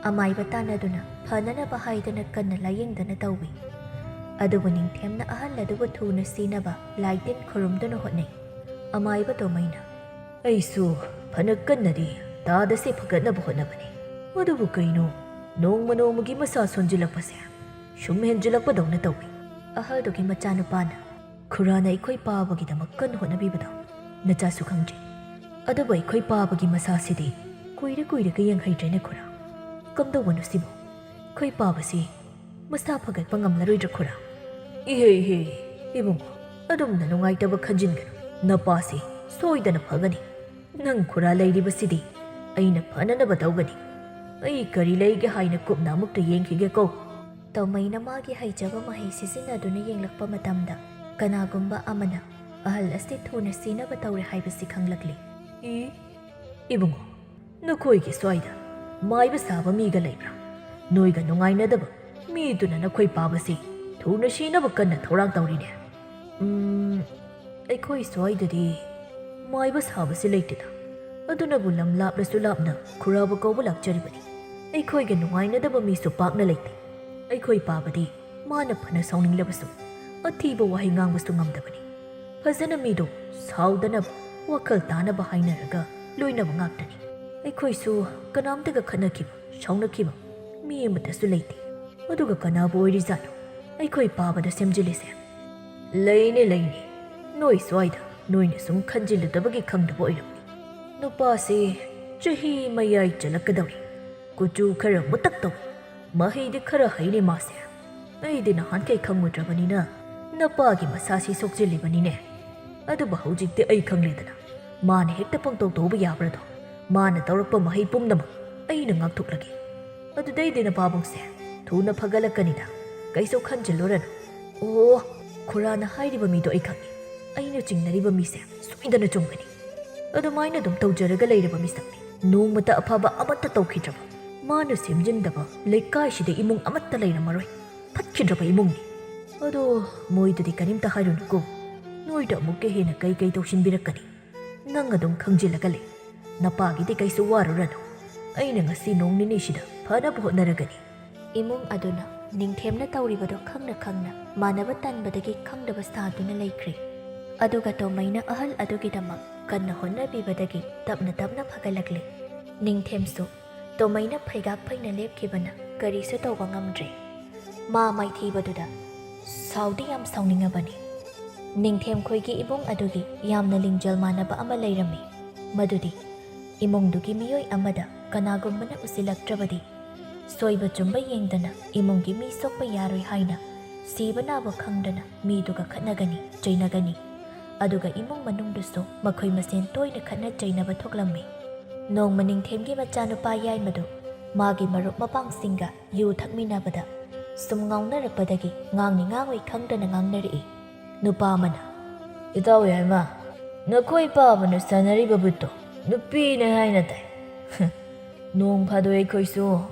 ꯑꯃꯥꯏꯕ ꯇꯥꯟꯅꯗꯨꯅ ꯐꯅꯅꯕ ꯍꯥꯏꯗꯅ ꯀꯟꯅ ꯂꯥꯌꯦꯡꯗꯅ ꯇꯧꯏ ꯑꯗꯨꯕꯨ ꯅꯤꯡꯊꯦꯝꯅ ꯑꯍꯜ ꯑꯗꯨꯕꯨ ꯊꯨꯅ ꯁꯤꯅꯕ ꯂꯥꯏ ꯇꯤꯟ ꯈꯨꯔꯨꯝꯗꯨꯅ ꯍꯣꯠꯅꯩ꯫ ꯑꯃꯥꯏꯕ ꯇꯣꯃꯩꯅ ꯑꯩꯁꯨ ꯐꯅ ꯀꯟꯅꯗꯤ ꯇꯥꯗꯁꯦ ꯐꯒꯠꯅꯕ ꯍꯣꯠꯅꯕꯅꯤ, ꯑꯗꯨꯕꯨ ꯀꯩꯅꯣ ꯅꯣꯡꯃ ꯅꯣꯡꯃꯒꯤ ꯃꯁꯥ ꯁꯣꯟꯖꯤꯜꯂꯛꯄꯁꯦ ꯁꯨꯝ ꯍꯦꯟꯖꯤꯜꯂꯛꯄꯗꯧꯅ ꯇꯧꯏ꯫ ꯑꯍꯜꯗꯨꯒꯤ ꯃꯆꯥꯅꯨꯄꯥꯅ ꯈꯨꯔꯥꯅ ꯑꯩꯈꯣꯏ ꯄꯥꯕꯒꯤꯗꯃꯛ ꯀꯟꯅ ꯍꯣꯠꯅꯕꯤꯕꯗꯣ ꯅꯆꯥꯁꯨ ꯈꯪꯗ꯭ꯔꯤ, ꯑꯗꯨꯕꯨ ꯑꯩꯈꯣꯏ ꯄꯥꯕꯒꯤ ꯃꯁꯥꯁꯤꯗꯤ ꯀꯨꯏꯔꯒ ꯌꯦꯡꯍꯩꯗ꯭ꯔꯦꯅꯦ ꯈꯨꯔꯥ꯫ ꯀꯝꯗꯧꯕꯅꯣ ꯁꯤꯕꯨ? ꯑꯩꯈꯣꯏ ꯄꯥꯕꯁꯤ ꯃꯁꯥ ꯐꯒꯠꯄ ꯉꯝꯂꯔꯣꯏꯗ꯭ꯔꯥ ꯈꯨꯔꯥ? ꯏꯍꯦ ꯏꯕꯨꯡꯉꯣ, ꯑꯗꯨꯝꯅ ꯅꯨꯡꯉꯥꯏꯇꯕ ꯈꯟꯖꯤꯟꯒꯅꯨ, ꯅꯄꯥꯁꯤ ꯁꯣꯏꯗꯅ ꯐꯒꯅꯤ꯫ ꯅꯪ ꯈꯨꯔꯥ ꯂꯩꯔꯤꯕꯁꯤꯗꯤ ꯑꯩꯅ ꯐꯅꯅꯕ ꯇꯧꯒꯅꯤ꯫ ꯑꯩ ꯀꯔꯤ ꯂꯩꯒꯦ ꯍꯥꯏꯅ ꯀꯨꯞꯅ ꯑꯃꯨꯛꯇ ꯌꯦꯡꯈꯤꯒꯦꯀꯣ꯫ ꯇꯧꯃꯩꯅ ꯃꯥꯒꯤ ꯍꯩꯖꯕ ꯃꯍꯩ ꯁꯤꯖꯤꯟꯅꯗꯨꯅ ꯌꯦꯡꯂꯛꯄ ꯃꯇꯝꯗ ꯀꯅꯥꯒꯨꯝꯕ ꯑꯃꯅ ꯑꯍꯜ ꯑꯁꯤ ꯊꯨꯅ ꯁꯤꯅꯕ ꯇꯧꯔꯦ ꯍꯥꯏꯕꯁꯤ ꯈꯪꯂꯛꯂꯤ꯫ ꯏꯕꯨꯡꯉꯣ, ꯅꯈꯣꯏꯒꯤ ꯁ꯭ꯋꯥꯏꯗ ꯃꯥꯏꯕ ꯁꯥꯕ ꯃꯤꯒ ꯂꯩꯕ꯭ꯔꯥ? ꯅꯣꯏꯒ ꯅꯨꯡꯉꯥꯏꯅꯗꯕ ꯃꯤꯗꯨꯅ ꯅꯈꯣꯏ ꯄꯥꯕꯁꯤ ꯊꯨꯅ ꯁꯤꯅꯕ ꯀꯟꯅ ꯊꯧꯔꯥꯡ ꯇꯧꯔꯤꯅꯦ꯫ ꯑꯩꯈꯣꯏ ꯁ꯭ꯋꯥꯏꯗꯗꯤ ꯃꯥꯏꯕ ꯁꯥꯕꯁꯤ ꯂꯩꯇꯦꯗ, ꯑꯗꯨꯅꯕꯨ ꯂꯝ ꯂꯥꯞꯂꯁꯨ ꯂꯥꯞꯅ ꯈꯨꯔꯥꯕꯨ ꯀꯧꯕ ꯂꯥꯛꯆꯔꯤꯕꯅꯤ꯫ ꯑꯩꯈꯣꯏꯒ ꯅꯨꯡꯉꯥꯏꯅꯗꯕ ꯃꯤꯁꯨ ꯄꯥꯛꯅ ꯂꯩꯇꯦ꯫ ꯑꯩꯈꯣꯏ ꯄꯥꯕꯗꯤ ꯃꯥꯅ ꯐꯅ ꯁꯥꯎꯅꯤꯡꯂꯕꯁꯨ ꯑꯊꯤꯕ ꯋꯥꯍꯩ ꯉꯥꯡꯕꯁꯨ ꯉꯝꯗꯕꯅꯤ꯫ ꯐꯖꯅ ꯃꯤꯗꯣ ꯁꯥꯎꯗꯅꯕ ꯋꯥꯈꯜ ꯇꯥꯅꯕ ꯍꯥꯏꯅꯔꯒ ꯂꯣꯏꯅꯕ ꯉꯥꯛꯇꯅꯤ꯫ ꯑꯩꯈꯣꯏꯁꯨ ꯀꯅꯥꯝꯇꯒ ꯈꯠꯅꯈꯤꯕ ꯁꯥꯎꯅꯈꯤꯕ ꯃꯤ ꯑꯃꯠꯇꯁꯨ ꯂꯩꯇꯦ꯫ ꯑꯗꯨꯒ ꯀꯅꯥꯕꯨ ꯑꯣꯏꯔꯤꯖꯥꯠꯅꯣ ꯑꯩꯈꯣꯏ ꯄꯥꯕꯗ ꯁꯦꯝꯖꯤꯜꯂꯤꯁꯦ? ꯂꯩꯅꯤ, ꯅꯣꯏ ꯁ꯭ꯋꯥꯏꯗ ꯅꯣꯏꯅ ꯁꯨꯝ ꯈꯟꯖꯤꯜꯂꯨꯗꯕꯒꯤ ꯈꯪꯗꯕ ꯑꯣꯏꯔꯝꯅꯤ꯫ ꯅꯨꯄꯥꯁꯤ ꯆꯍꯤ ꯃꯌꯥꯏ ꯆꯜꯂꯛꯀꯗꯧꯔꯤ, ꯀꯨꯆꯨ ꯈꯔ ꯃꯨꯇꯛ ꯇꯧꯏ, ꯃꯍꯩꯗꯤ ꯈꯔ ꯍꯩꯔꯦ ꯃꯥꯁꯦ꯫ ꯑꯩꯗꯤ ꯅꯍꯥꯟꯈꯩ ꯈꯪꯉꯨꯗ꯭ꯔꯕꯅꯤꯅ ꯅꯄꯥꯒꯤ ꯃꯁꯥꯁꯤ ꯁꯣꯛꯆꯤꯜꯂꯤꯕꯅꯤꯅꯦ꯫ ꯑꯗꯨꯕꯨ ꯍꯧꯖꯤꯛꯇꯤ ꯑꯩ ꯈꯪꯂꯦꯗꯅ ꯃꯥꯅ ꯍꯦꯛꯇ ꯄꯪꯇꯧ ꯇꯧꯕ ꯌꯥꯕ꯭ꯔꯥꯗꯣ? ꯃꯥꯅ ꯇꯧꯔꯛꯄ ꯃꯍꯩ ꯄꯨꯝꯅꯃꯛ ꯑꯩꯅ ꯉꯥꯛꯊꯣꯛꯂꯒꯦ꯫ ꯑꯗꯨꯗꯩꯗꯤ ꯅꯄꯥꯕꯨꯡꯁꯦ ꯊꯨꯅ ꯐꯒꯠꯂꯛꯀꯅꯤꯗ, ꯀꯩꯁꯨ ꯈꯟꯖꯤꯜꯂꯨꯔꯅꯨ꯫ ꯑꯣ, ꯈꯨꯔꯥꯅ ꯍꯥꯏꯔꯤꯕ ꯃꯤꯗꯣ ꯑꯩ ꯈꯪꯉꯤ꯫ ꯑꯩꯅ ꯆꯤꯡꯅꯔꯤꯕ ꯃꯤꯁꯦ ꯁꯣꯏꯗꯅ ꯆꯨꯝꯒꯅꯤ꯫ ꯑꯗꯨꯃꯥꯏꯅ ꯑꯗꯨꯝ ꯇꯧꯖꯔꯒ ꯂꯩꯔꯕ ꯃꯤꯁꯛꯅꯤ, ꯅꯣꯡꯃꯇ ꯑꯐꯕ ꯑꯃꯠꯇ ꯇꯧꯈꯤꯗ꯭ꯔꯕ, ꯃꯥꯅ ꯁꯦꯝꯖꯤꯟꯗꯕ ꯂꯩꯀꯥꯏꯁꯤꯗ ꯏꯃꯨꯡ ꯑꯃꯠꯇ ꯂꯩꯔꯝꯃꯔꯣꯏ, ꯐꯠꯈꯤꯗ꯭ꯔꯕ ꯏꯃꯨꯡꯅꯤ꯫ ꯑꯗꯣ ꯃꯣꯏꯗꯗꯤ ꯀꯔꯤꯝꯇ ꯍꯥꯏꯔꯨꯅꯨꯀꯣ, ꯅꯣꯏꯗ ꯑꯃꯨꯛꯀ ꯍꯦꯟꯅ ꯀꯩ ꯇꯧꯁꯤꯟꯕꯤꯔꯛꯀꯅꯤ꯫ ꯅꯪ ꯑꯗꯨꯝ ꯈꯪꯖꯤꯜꯂꯒ ꯂꯩ, ꯅꯄꯥꯒꯤꯗꯤ ꯀꯩꯁꯨ ꯋꯥꯔꯨꯔꯅꯨ꯫ ꯑꯩꯅ ꯉꯁꯤ ꯅꯣꯡ ꯅꯤꯅꯤꯁꯤꯗ ꯐꯅꯕ ꯍꯣꯠꯅꯔꯒꯅꯤ꯫ ꯏꯃꯨꯡ ꯑꯗꯨꯅ ꯅꯤꯡꯊꯦꯝꯅ ꯇꯧꯔꯤꯕꯗꯣ ꯈꯪꯅ ꯃꯥꯟꯅꯕ ꯇꯟꯕꯗꯒꯤ ꯈꯪꯗꯕ ꯁꯥꯗꯨꯅ ꯂꯩꯈ꯭ꯔꯦ꯫ ꯑꯗꯨꯒ ꯇꯣꯃꯩꯅ ꯑꯍꯜ ꯑꯗꯨꯒꯤꯗꯃꯛ ꯀꯟꯅ ꯍꯣꯠꯅꯕꯤꯕꯗꯒꯤ ꯇꯞꯅ ꯐꯒꯠꯂꯛꯂꯤ꯫ ꯅꯤꯡꯊꯦꯝꯁꯨ ꯇꯣꯃꯩꯅ ꯐꯩꯒꯥꯛ ꯐꯩꯅ ꯂꯦꯞꯈꯤꯕꯅ ꯀꯔꯤꯁꯨ ꯇꯧꯕ ꯉꯝꯗ꯭ꯔꯦ꯫ ꯃꯥ ꯃꯥꯏꯊꯤꯕꯗꯨꯗ ꯁꯥꯎꯗꯤ ꯌꯥꯝ ꯁꯥꯎꯅꯤꯡꯉꯕꯅꯤ꯫ ꯅꯤꯡꯊꯦꯝ ꯈꯣꯏꯒꯤ ꯏꯃꯨꯡ ꯑꯗꯨꯒꯤ ꯌꯥꯝꯅ ꯂꯤꯡꯖꯦꯜ ꯃꯥꯟꯅꯕ ꯑꯃ ꯂꯩꯔꯝꯃꯤ, ꯃꯗꯨꯗꯤ ꯏꯃꯨꯡꯗꯨꯒꯤ ꯃꯤꯑꯣꯏ ꯑꯃꯗ ꯀꯅꯥꯒꯨꯝꯕꯅ ꯎꯁꯤꯜꯂꯛꯇ꯭ꯔꯕꯗꯤ ꯁꯣꯏꯕ ꯆꯨꯝꯕ ꯌꯦꯡꯗꯅ ꯏꯃꯨꯡꯒꯤ ꯃꯤ ꯁꯣꯛꯄ ꯌꯥꯔꯣꯏ ꯍꯥꯏꯅ ꯁꯤꯕ ꯅꯥꯕ ꯈꯪꯗꯅ ꯃꯤꯗꯨꯒ ꯈꯠꯅꯒꯅꯤ, ꯆꯩꯅꯒꯅꯤ꯫ ꯑꯗꯨꯒ ꯏꯃꯨꯡ ꯃꯅꯨꯡꯗꯨꯁꯨ ꯃꯈꯣꯏ ꯃꯁꯦꯟ ꯇꯣꯏꯅ ꯈꯠꯅ ꯆꯩꯅꯕ ꯊꯣꯛꯂꯝꯃꯤ꯫ ꯅꯣꯡꯃ ꯅꯤꯡꯊꯦꯝꯒꯤ ꯃꯆꯥꯅꯨꯄꯥ ꯌꯥꯏꯃꯗꯨ ꯃꯥꯒꯤ ꯃꯔꯨꯞ ꯃꯄꯥꯡꯁꯤꯡꯒ ꯌꯨ ꯊꯛꯃꯤꯟꯅꯕꯗ ꯁꯨꯝ ꯉꯥꯎꯅꯔꯛꯄꯗꯒꯤ ꯉꯥꯡꯅꯤ ꯉꯥꯡꯉꯣꯏ ꯈꯪꯗꯅ ꯉꯥꯡꯅꯔꯛꯏ꯫ ꯅꯨꯄꯥ ꯑꯃꯅ ꯏꯇꯥꯎ ꯌꯥꯏꯃ, ꯅꯈꯣꯏ ꯄꯥꯕꯅ ꯁꯥꯟꯅꯔꯤꯕ ꯕꯨꯠꯇꯣ ꯅꯨꯄꯤꯅꯦ ꯍꯥꯏꯅ ꯇꯥꯏ꯫ ꯅꯣꯡ ꯐꯥꯗꯣꯛ ꯑꯩꯈꯣꯏꯁꯨ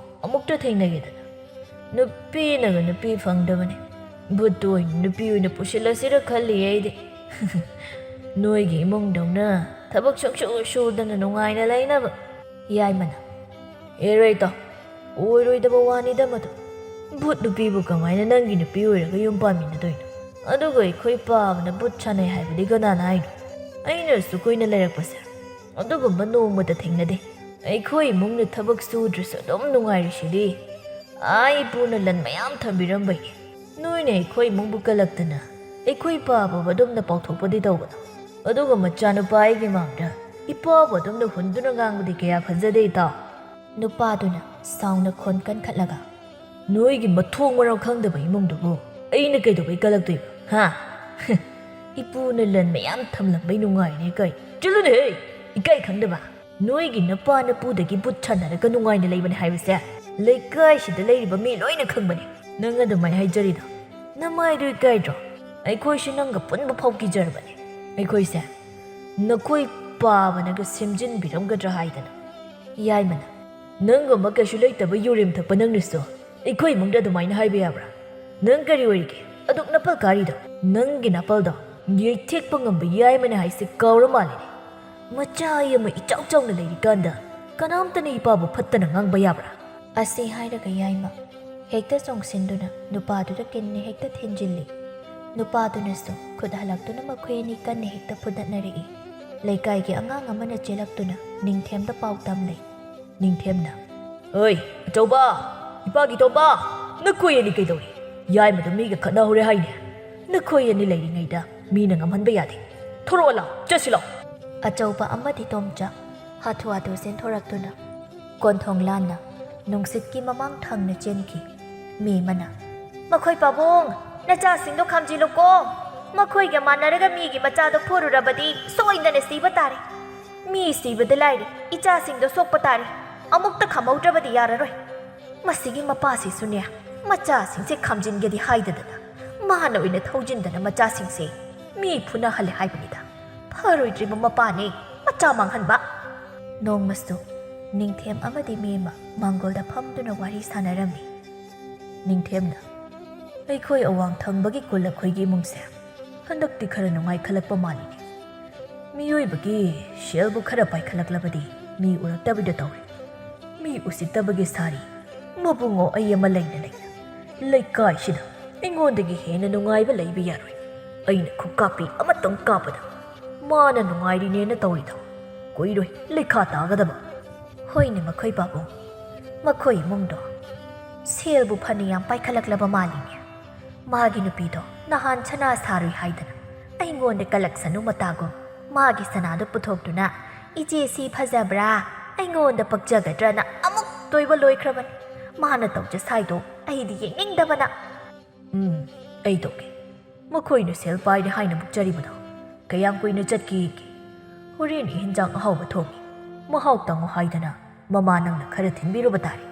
ꯑꯃꯨꯛꯇ ꯊꯦꯡꯅꯒꯦꯗꯅ꯫ ꯅꯨꯄꯤꯅꯒ ꯅꯨꯄꯤ ꯐꯪꯗꯕꯅꯦ, ꯕꯨꯠꯇꯨ ꯑꯣꯏꯅ ꯅꯨꯄꯤ ꯑꯣꯏꯅ ꯄꯨꯁꯤꯜꯂꯁꯤꯔ ꯈꯜꯂꯤꯌꯦ ꯑꯩꯗꯤ꯫ ꯅꯣꯏꯒꯤ ꯏꯃꯨꯡꯗꯧꯅ ꯊꯕꯛ ꯁꯨꯡꯁꯨ ꯁꯨꯗꯅ ꯅꯨꯡꯉꯥꯏꯅ ꯂꯩꯅꯕ꯫ ꯌꯥꯏꯃꯅ ꯑꯦꯔꯣꯏ ꯏꯇꯥꯎ, ꯑꯣꯏꯔꯣꯏꯗꯕ ꯋꯥꯅꯤꯗ ꯃꯗꯨ꯫ ꯕꯨꯠ ꯅꯨꯄꯤꯕꯨ ꯀꯃꯥꯏꯅ ꯅꯪꯒꯤ ꯅꯨꯄꯤ ꯑꯣꯏꯔꯒ ꯌꯨꯝ ꯄꯥꯟꯃꯤꯟꯅꯗꯣꯏꯅꯣ? ꯑꯗꯨꯒ ꯑꯩꯈꯣꯏ ꯄꯥꯕꯅ ꯕꯨꯠ ꯁꯥꯟꯅꯩ ꯍꯥꯏꯕꯗꯤ ꯀꯅꯥꯅ ꯍꯥꯏꯅꯣ? ꯑꯩꯅꯁꯨ ꯀꯨꯏꯅ ꯂꯩꯔꯛꯄꯁꯦ ꯑꯗꯨꯒꯨꯝꯕ ꯅꯣꯡꯃꯇ ꯊꯦꯡꯅꯗꯦ꯫ ꯑꯩꯈꯣꯏ ꯏꯃꯨꯡꯅ ꯊꯕꯛ ꯁꯨꯗ꯭ꯔꯁꯨ ꯑꯗꯨꯝ ꯅꯨꯡꯉꯥꯏꯔꯤꯁꯤꯗꯤ ꯏꯄꯨꯅ ꯂꯟ ꯃꯌꯥꯝ ꯊꯝꯕꯤꯔꯝꯕꯩꯅꯤ꯫ ꯅꯣꯏꯅ ꯑꯩꯈꯣꯏ ꯏꯃꯨꯡꯕꯨ ꯀꯜꯂꯛꯇꯅ ꯑꯩꯈꯣꯏ ꯄꯥꯕꯕꯨ ꯑꯗꯨꯝꯅ ꯄꯥꯎꯊꯣꯛꯄꯗꯤ ꯇꯧꯒꯅꯨ꯫ ꯑꯗꯨꯒ ꯃꯆꯥꯅꯨꯄꯥ ꯑꯩꯒꯤ ꯃꯥꯡꯗ ꯏꯄꯥꯕꯨ ꯑꯗꯨꯝꯅ ꯍꯨꯟꯗꯨꯅ ꯉꯥꯡꯕꯗꯤ ꯀꯌꯥ ꯐꯖꯗꯦ ꯏꯇꯥꯎ꯫ ꯅꯨꯄꯥꯗꯨꯅ ꯁꯥꯎꯅ ꯈꯣꯟ ꯀꯟꯈꯠꯂꯒ ꯅꯣꯏꯒꯤ ꯃꯊꯣꯡ ꯃꯔꯝ ꯈꯪꯗꯕ ꯏꯃꯨꯡꯗꯨꯕꯨ ꯑꯩꯅ ꯀꯩꯗꯧꯕꯩ ꯀꯜꯂꯛꯇꯣꯏꯕ? ꯏꯄꯨꯅ ꯂꯟ ꯃꯌꯥꯝ ꯊꯝꯂꯝꯕꯩ ꯅꯨꯡꯉꯥꯏꯔꯦ ꯀꯩ? ꯆꯠꯂꯨꯅꯦꯍꯦ, ꯏꯀꯥꯏ ꯈꯪꯗꯕ! ꯅꯣꯏꯒꯤ ꯅꯄꯥ ꯅꯄꯨꯗꯒꯤ ꯕꯨꯠ ꯁꯥꯟꯅꯔꯒ ꯅꯨꯡꯉꯥꯏꯅ ꯂꯩꯕꯅꯦ ꯍꯥꯏꯕꯁꯦ ꯂꯩꯀꯥꯏꯁꯤꯗ ꯂꯩꯔꯤꯕ ꯃꯤ ꯂꯣꯏꯅ ꯈꯪꯕꯅꯦ꯫ ꯅꯪ ꯑꯗꯨꯃꯥꯏ ꯍꯥꯏꯖꯔꯤꯗꯣ ꯅꯃꯥꯏꯗꯨ ꯏꯀꯥꯏꯗ꯭ꯔꯣ? ꯑꯩꯈꯣꯏꯁꯨ ꯅꯪꯒ ꯄꯨꯟꯕ ꯐꯥꯎ ꯀꯤꯖꯔꯕꯅꯦ꯫ ꯑꯩꯈꯣꯏꯁꯦ ꯅꯈꯣꯏ ꯄꯥꯕꯅꯒ ꯁꯦꯝꯖꯤꯟꯕꯤꯔꯝꯒꯗ꯭ꯔꯥ ꯍꯥꯏꯗꯅ꯫ ꯌꯥꯏꯃꯅ ꯅꯪꯒꯨꯝꯕ ꯀꯩꯁꯨ ꯂꯩꯇꯕ ꯌꯨꯔꯦꯝ ꯊꯛꯄ ꯅꯪꯅꯁꯨ ꯑꯩꯈꯣꯏ ꯏꯃꯨꯡꯗ ꯑꯗꯨꯃꯥꯏꯅ ꯍꯥꯏꯕ ꯌꯥꯕ꯭ꯔꯥ? ꯅꯪ ꯀꯔꯤ ꯑꯣꯏꯔꯤꯒꯦ ꯑꯗꯨꯛ ꯅꯄꯜ ꯀꯥꯔꯤꯗꯣ? ꯅꯪꯒꯤ ꯅꯄꯜꯗꯣ ꯌꯩꯊꯦꯛꯄ ꯉꯝꯕ ꯌꯥꯏꯃꯅ ꯍꯥꯏꯁꯦ ꯀꯥꯎꯔ ꯃꯥꯜꯂꯤꯅꯦ꯫ ꯃꯆꯥ ꯑꯃ ꯏꯆꯥꯎ ꯆꯥꯎꯅ ꯂꯩꯔꯤꯀꯥꯟꯗ ꯀꯅꯥꯝꯇꯅ ꯏꯄꯥꯕꯨ ꯐꯠꯇꯅ ꯉꯥꯡꯕ ꯌꯥꯕ꯭ꯔꯥ? ꯑꯁꯤ ꯍꯥꯏꯔꯒ ꯌꯥꯏꯃ ꯍꯦꯛꯇ ꯆꯣꯡꯁꯤꯟꯗꯨꯅ ꯅꯨꯄꯥꯗꯨꯗ ꯀꯤꯟꯅ ꯍꯦꯛꯇ ꯊꯤꯟꯖꯤꯜꯂꯤ ꯅꯨꯄꯥꯗꯨꯅꯁꯨ ꯈꯨꯠ ꯍꯜꯂꯛꯇꯨꯅ ꯃꯈꯣꯏ ꯑꯅꯤ ꯀꯟꯅ ꯍꯦꯛꯇ ꯐꯨꯗꯠꯅꯔꯛꯏ ꯂꯩꯀꯥꯏꯒꯤ ꯑꯉꯥꯡ ꯑꯃꯅ ꯆꯦꯜꯂꯛꯇꯨꯅ ꯅꯤꯡꯊꯦꯝꯗ ꯄꯥꯎ ꯇꯝꯂꯦ ꯅꯤꯡꯊꯦꯝꯅ ꯑꯣꯏ ꯑꯆꯧꯕ ꯏꯄꯥꯒꯤ ꯇꯣꯝꯕ ꯅꯈꯣꯏ ꯑꯅꯤ ꯀꯩꯗꯧꯔꯤ ꯌꯥꯏꯃꯗ ꯃꯤꯒ ꯈꯠꯅꯍꯧꯔꯦ ꯍꯥꯏꯅꯦ ꯅꯈꯣꯏ ꯑꯅꯤ ꯂꯩꯔꯤꯉꯩꯗ ꯃꯤꯅ ꯉꯝꯍꯟꯕ ꯌꯥꯗꯦ ꯊꯣꯔꯛꯑꯣ ꯂꯥꯎ ꯆꯠꯁꯤ ꯂꯥꯎ ꯑꯆꯧꯕ ꯑꯃꯗꯤ ꯇꯣꯝꯆ ꯍꯥꯊꯨ ꯍꯥꯊꯨ ꯆꯦꯟꯊꯣꯔꯛꯇꯨꯅ ꯀꯣꯟꯊꯣꯡ ꯂꯥꯟꯅ ꯅꯨꯡꯁꯤꯠꯀꯤ ꯃꯃꯥꯡ ꯊꯪꯅ ꯆꯦꯟꯈꯤ ꯃꯤ ꯑꯃꯅ ꯃꯈꯣꯏ ꯄꯥꯕꯨꯡ ꯅꯆꯥꯁꯤꯡꯗꯣ ꯈꯥꯝꯖꯤꯜꯂꯨꯀꯣ ꯃꯈꯣꯏꯒ ꯃꯥꯟꯅꯔꯒ ꯃꯤꯒꯤ ꯃꯆꯥꯗꯣ ꯐꯨꯔꯨꯔꯕꯗꯤ ꯁꯣꯏꯗꯅ ꯁꯤꯕ ꯇꯥꯔꯦ ꯃꯤ ꯁꯤꯕꯗ ꯂꯥꯏꯔꯤ ꯏꯆꯥꯁꯤꯡꯗꯣ ꯁꯣꯛꯄ ꯇꯥꯔꯦ ꯑꯃꯨꯛꯇ ꯈꯥꯝꯍꯧꯗ꯭ꯔꯕꯗꯤ ꯌꯥꯔꯔꯣꯏ ꯃꯁꯤꯒꯤ ꯃꯄꯥꯁꯤꯁꯨꯅꯦ ꯃꯆꯥꯁꯤꯡꯁꯦ ꯈꯥꯝꯖꯤꯟꯒꯦꯗꯤ ꯍꯥꯏꯗꯗꯅ ꯃꯥꯅ ꯑꯣꯏꯅ ꯊꯧꯖꯤꯟꯗꯅ ꯃꯆꯥꯁꯤꯡꯁꯦ ꯃꯤ ꯐꯨꯅꯍꯜꯂꯦ ꯍꯥꯏꯕꯅꯤꯗ ꯐꯔꯣꯏꯗ꯭ꯔꯤꯕ ꯃꯄꯥꯅꯦ ꯃꯆꯥ ꯃꯥꯡꯍꯟꯕ ꯅꯣꯡꯃꯁꯨ ꯅꯤꯡꯊꯦꯝ ꯑꯃꯗꯤ ꯃꯦꯝꯃ ꯃꯥꯡꯒꯣꯜꯗ ꯐꯝꯗꯨꯅ ꯋꯥꯔꯤ ꯁꯥꯟꯅꯔꯝꯃꯤ ꯅꯤꯡꯊꯦꯝꯅ ꯑꯩꯈꯣꯏ ꯑꯋꯥꯡ ꯊꯪꯕꯒꯤ ꯀꯨꯜ ꯑꯩꯈꯣꯏꯒꯤ ꯏꯃꯨꯡꯁꯦ ꯍꯟꯗꯛꯇꯤ ꯈꯔ ꯅꯨꯡꯉꯥꯏꯈꯠꯂꯛꯄ ꯃꯥꯜꯂꯤꯅꯦ ꯃꯤꯑꯣꯏꯕꯒꯤ ꯁꯦꯜꯕꯨ ꯈꯔ ꯄꯥꯏꯈꯠꯂꯛꯂꯕꯗꯤ ꯃꯤ ꯎꯔꯛꯇꯕꯤꯗ ꯇꯧꯔꯦ ꯃꯤ ꯎꯁꯤꯠꯇꯕꯒꯤ ꯁꯥꯔꯤ ꯃꯕꯨꯡꯉꯣ ꯑꯩ ꯑꯃ ꯂꯩꯅ ꯂꯩꯀꯥꯏꯁꯤꯗ ꯑꯩꯉꯣꯟꯗꯒꯤ ꯍꯦꯟꯅ ꯅꯨꯡꯉꯥꯏꯕ ꯂꯩꯕ ꯌꯥꯔꯣꯏ ꯑꯩꯅ ꯈꯨꯀꯥꯞꯄꯤ ꯑꯃꯇꯪ ꯀꯥꯞꯄꯗ ꯃꯥꯅ ꯅꯨꯡꯉꯥꯏꯔꯤꯅꯦꯅ ꯇꯧꯔꯤꯗꯣ ꯀꯨꯏꯔꯣꯏ ꯂꯩꯈꯥ ꯇꯥꯒꯗꯕ ꯍꯣꯏꯅꯦ ꯃꯈꯣꯏ ꯄꯥꯕꯨꯡ ꯃꯈꯣꯏ ꯏꯃꯨꯡꯗꯣ ꯁꯦꯜꯕꯨ ꯐꯅ ꯌꯥꯝ ꯄꯥꯏꯈꯠꯂꯛꯂꯕ ꯃꯥꯜꯂꯤꯅꯦ ꯃꯥꯒꯤ ꯅꯨꯄꯤꯗꯣ ꯅꯍꯥꯟ ꯁꯅꯥ ꯁꯥꯔꯨꯏ ꯍꯥꯏꯗꯅ ꯑꯩꯉꯣꯟꯗ ꯀꯜꯂꯛꯁꯅꯨ ꯃꯇꯥꯒꯨꯝ ꯃꯥꯒꯤ ꯁꯅꯥꯗꯣ ꯄꯨꯊꯣꯛꯇꯨꯅ ꯏꯆꯦꯁꯤ ꯐꯖꯕ꯭ꯔꯥ ꯑꯩꯉꯣꯟꯗ ꯄꯛꯆꯒꯗ꯭ꯔꯅ ꯑꯃꯨꯛ ꯇꯣꯏꯕ ꯂꯣꯏꯈ꯭ꯔꯕꯅꯤ ꯃꯥꯅ ꯇꯧꯖ ꯁꯥꯏꯗꯣ ꯑꯩꯗꯤ ꯌꯦꯡꯅꯤꯡꯗꯕꯅ ꯑꯩ ꯇꯧꯒꯦ ꯃꯈꯣꯏꯅ ꯁꯦꯜ ꯄꯥꯏꯔꯦ ꯍꯥꯏꯅ ꯃꯨꯛꯆꯔꯤꯕꯗꯣ ꯀꯌꯥꯝ ꯀꯨꯏꯅ ꯆꯠꯈꯤꯒꯦ ꯍꯣꯔꯦꯟ ꯍꯤꯟꯖꯥꯡ ꯑꯍꯥꯎꯕ ꯊꯣꯡꯉꯤ ꯃꯍꯥꯎ ꯇꯪꯉꯣ ꯍꯥꯏꯗꯅ ꯃꯃꯥ ꯅꯪꯅ ꯈꯔ ꯊꯤꯟꯕꯤꯔꯨꯕ ꯇꯥꯔꯦ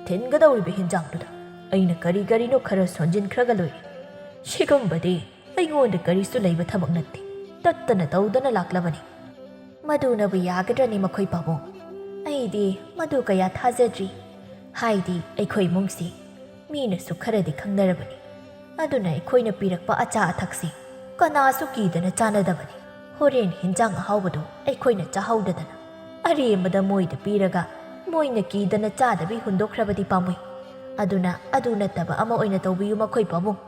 ꯊꯤꯟꯒꯗꯧꯔꯤꯕ ꯍꯤꯟꯖꯥꯡꯗꯨꯗ ꯑꯩꯅ ꯀꯔꯤꯅꯣ ꯈꯔ ꯁꯣꯟꯖꯤꯟꯈ꯭ꯔꯒ ꯂꯣꯏꯔꯦ ꯁꯤꯒꯨꯝꯕꯗꯤ ꯑꯩꯉꯣꯟꯗ ꯀꯔꯤꯁꯨ ꯂꯩꯕ ꯊꯕꯛ ꯅꯠꯇꯦ ꯇꯠꯇꯅ ꯇꯧꯗꯅ ꯂꯥꯛꯂꯕꯅꯤ ꯃꯗꯨꯅꯕꯨ ꯌꯥꯒꯗ꯭ꯔꯅꯤ ꯃꯈꯣꯏ ꯄꯥꯕꯨꯡ ꯑꯩꯗꯤ ꯃꯗꯨ ꯀꯌꯥ ꯊꯥꯖꯗ꯭ꯔꯤ ꯍꯥꯏꯗꯤ ꯑꯩꯈꯣꯏ ꯏꯃꯨꯡꯁꯤ ꯃꯤꯅꯁꯨ ꯈꯔꯗꯤ ꯈꯪꯅꯔꯕꯅꯤ ꯑꯗꯨꯅ ꯑꯩꯈꯣꯏꯅ ꯄꯤꯔꯛꯄ ꯑꯆꯥ ꯑꯊꯛꯁꯤ ꯀꯅꯥꯁꯨ ꯀꯤꯗꯅ ꯆꯥꯅꯗꯕꯅꯤ ꯍꯣꯔꯦꯟ ꯍꯤꯟꯖꯥꯡ ꯑꯍꯥꯎꯕꯗꯣ ꯑꯩꯈꯣꯏꯅ ꯆꯥꯍꯧꯗꯗꯅ ꯑꯔꯦꯝꯕꯗ ꯃꯣꯏꯗ ꯄꯤꯔꯒ ꯃꯣꯏꯅ ꯀꯤꯗꯅ ꯆꯥꯗꯕꯤ ꯍꯨꯟꯗꯣꯛꯈ꯭ꯔꯕꯗꯤ ꯄꯥꯝꯃꯨꯏ ꯑꯗꯨꯅ ꯑꯗꯨ ꯅꯠꯇꯕ ꯑꯃ ꯑꯣꯏꯅ ꯇꯧꯕꯤꯌꯨ ꯃꯈꯣꯏ ꯄꯥꯕꯨꯡ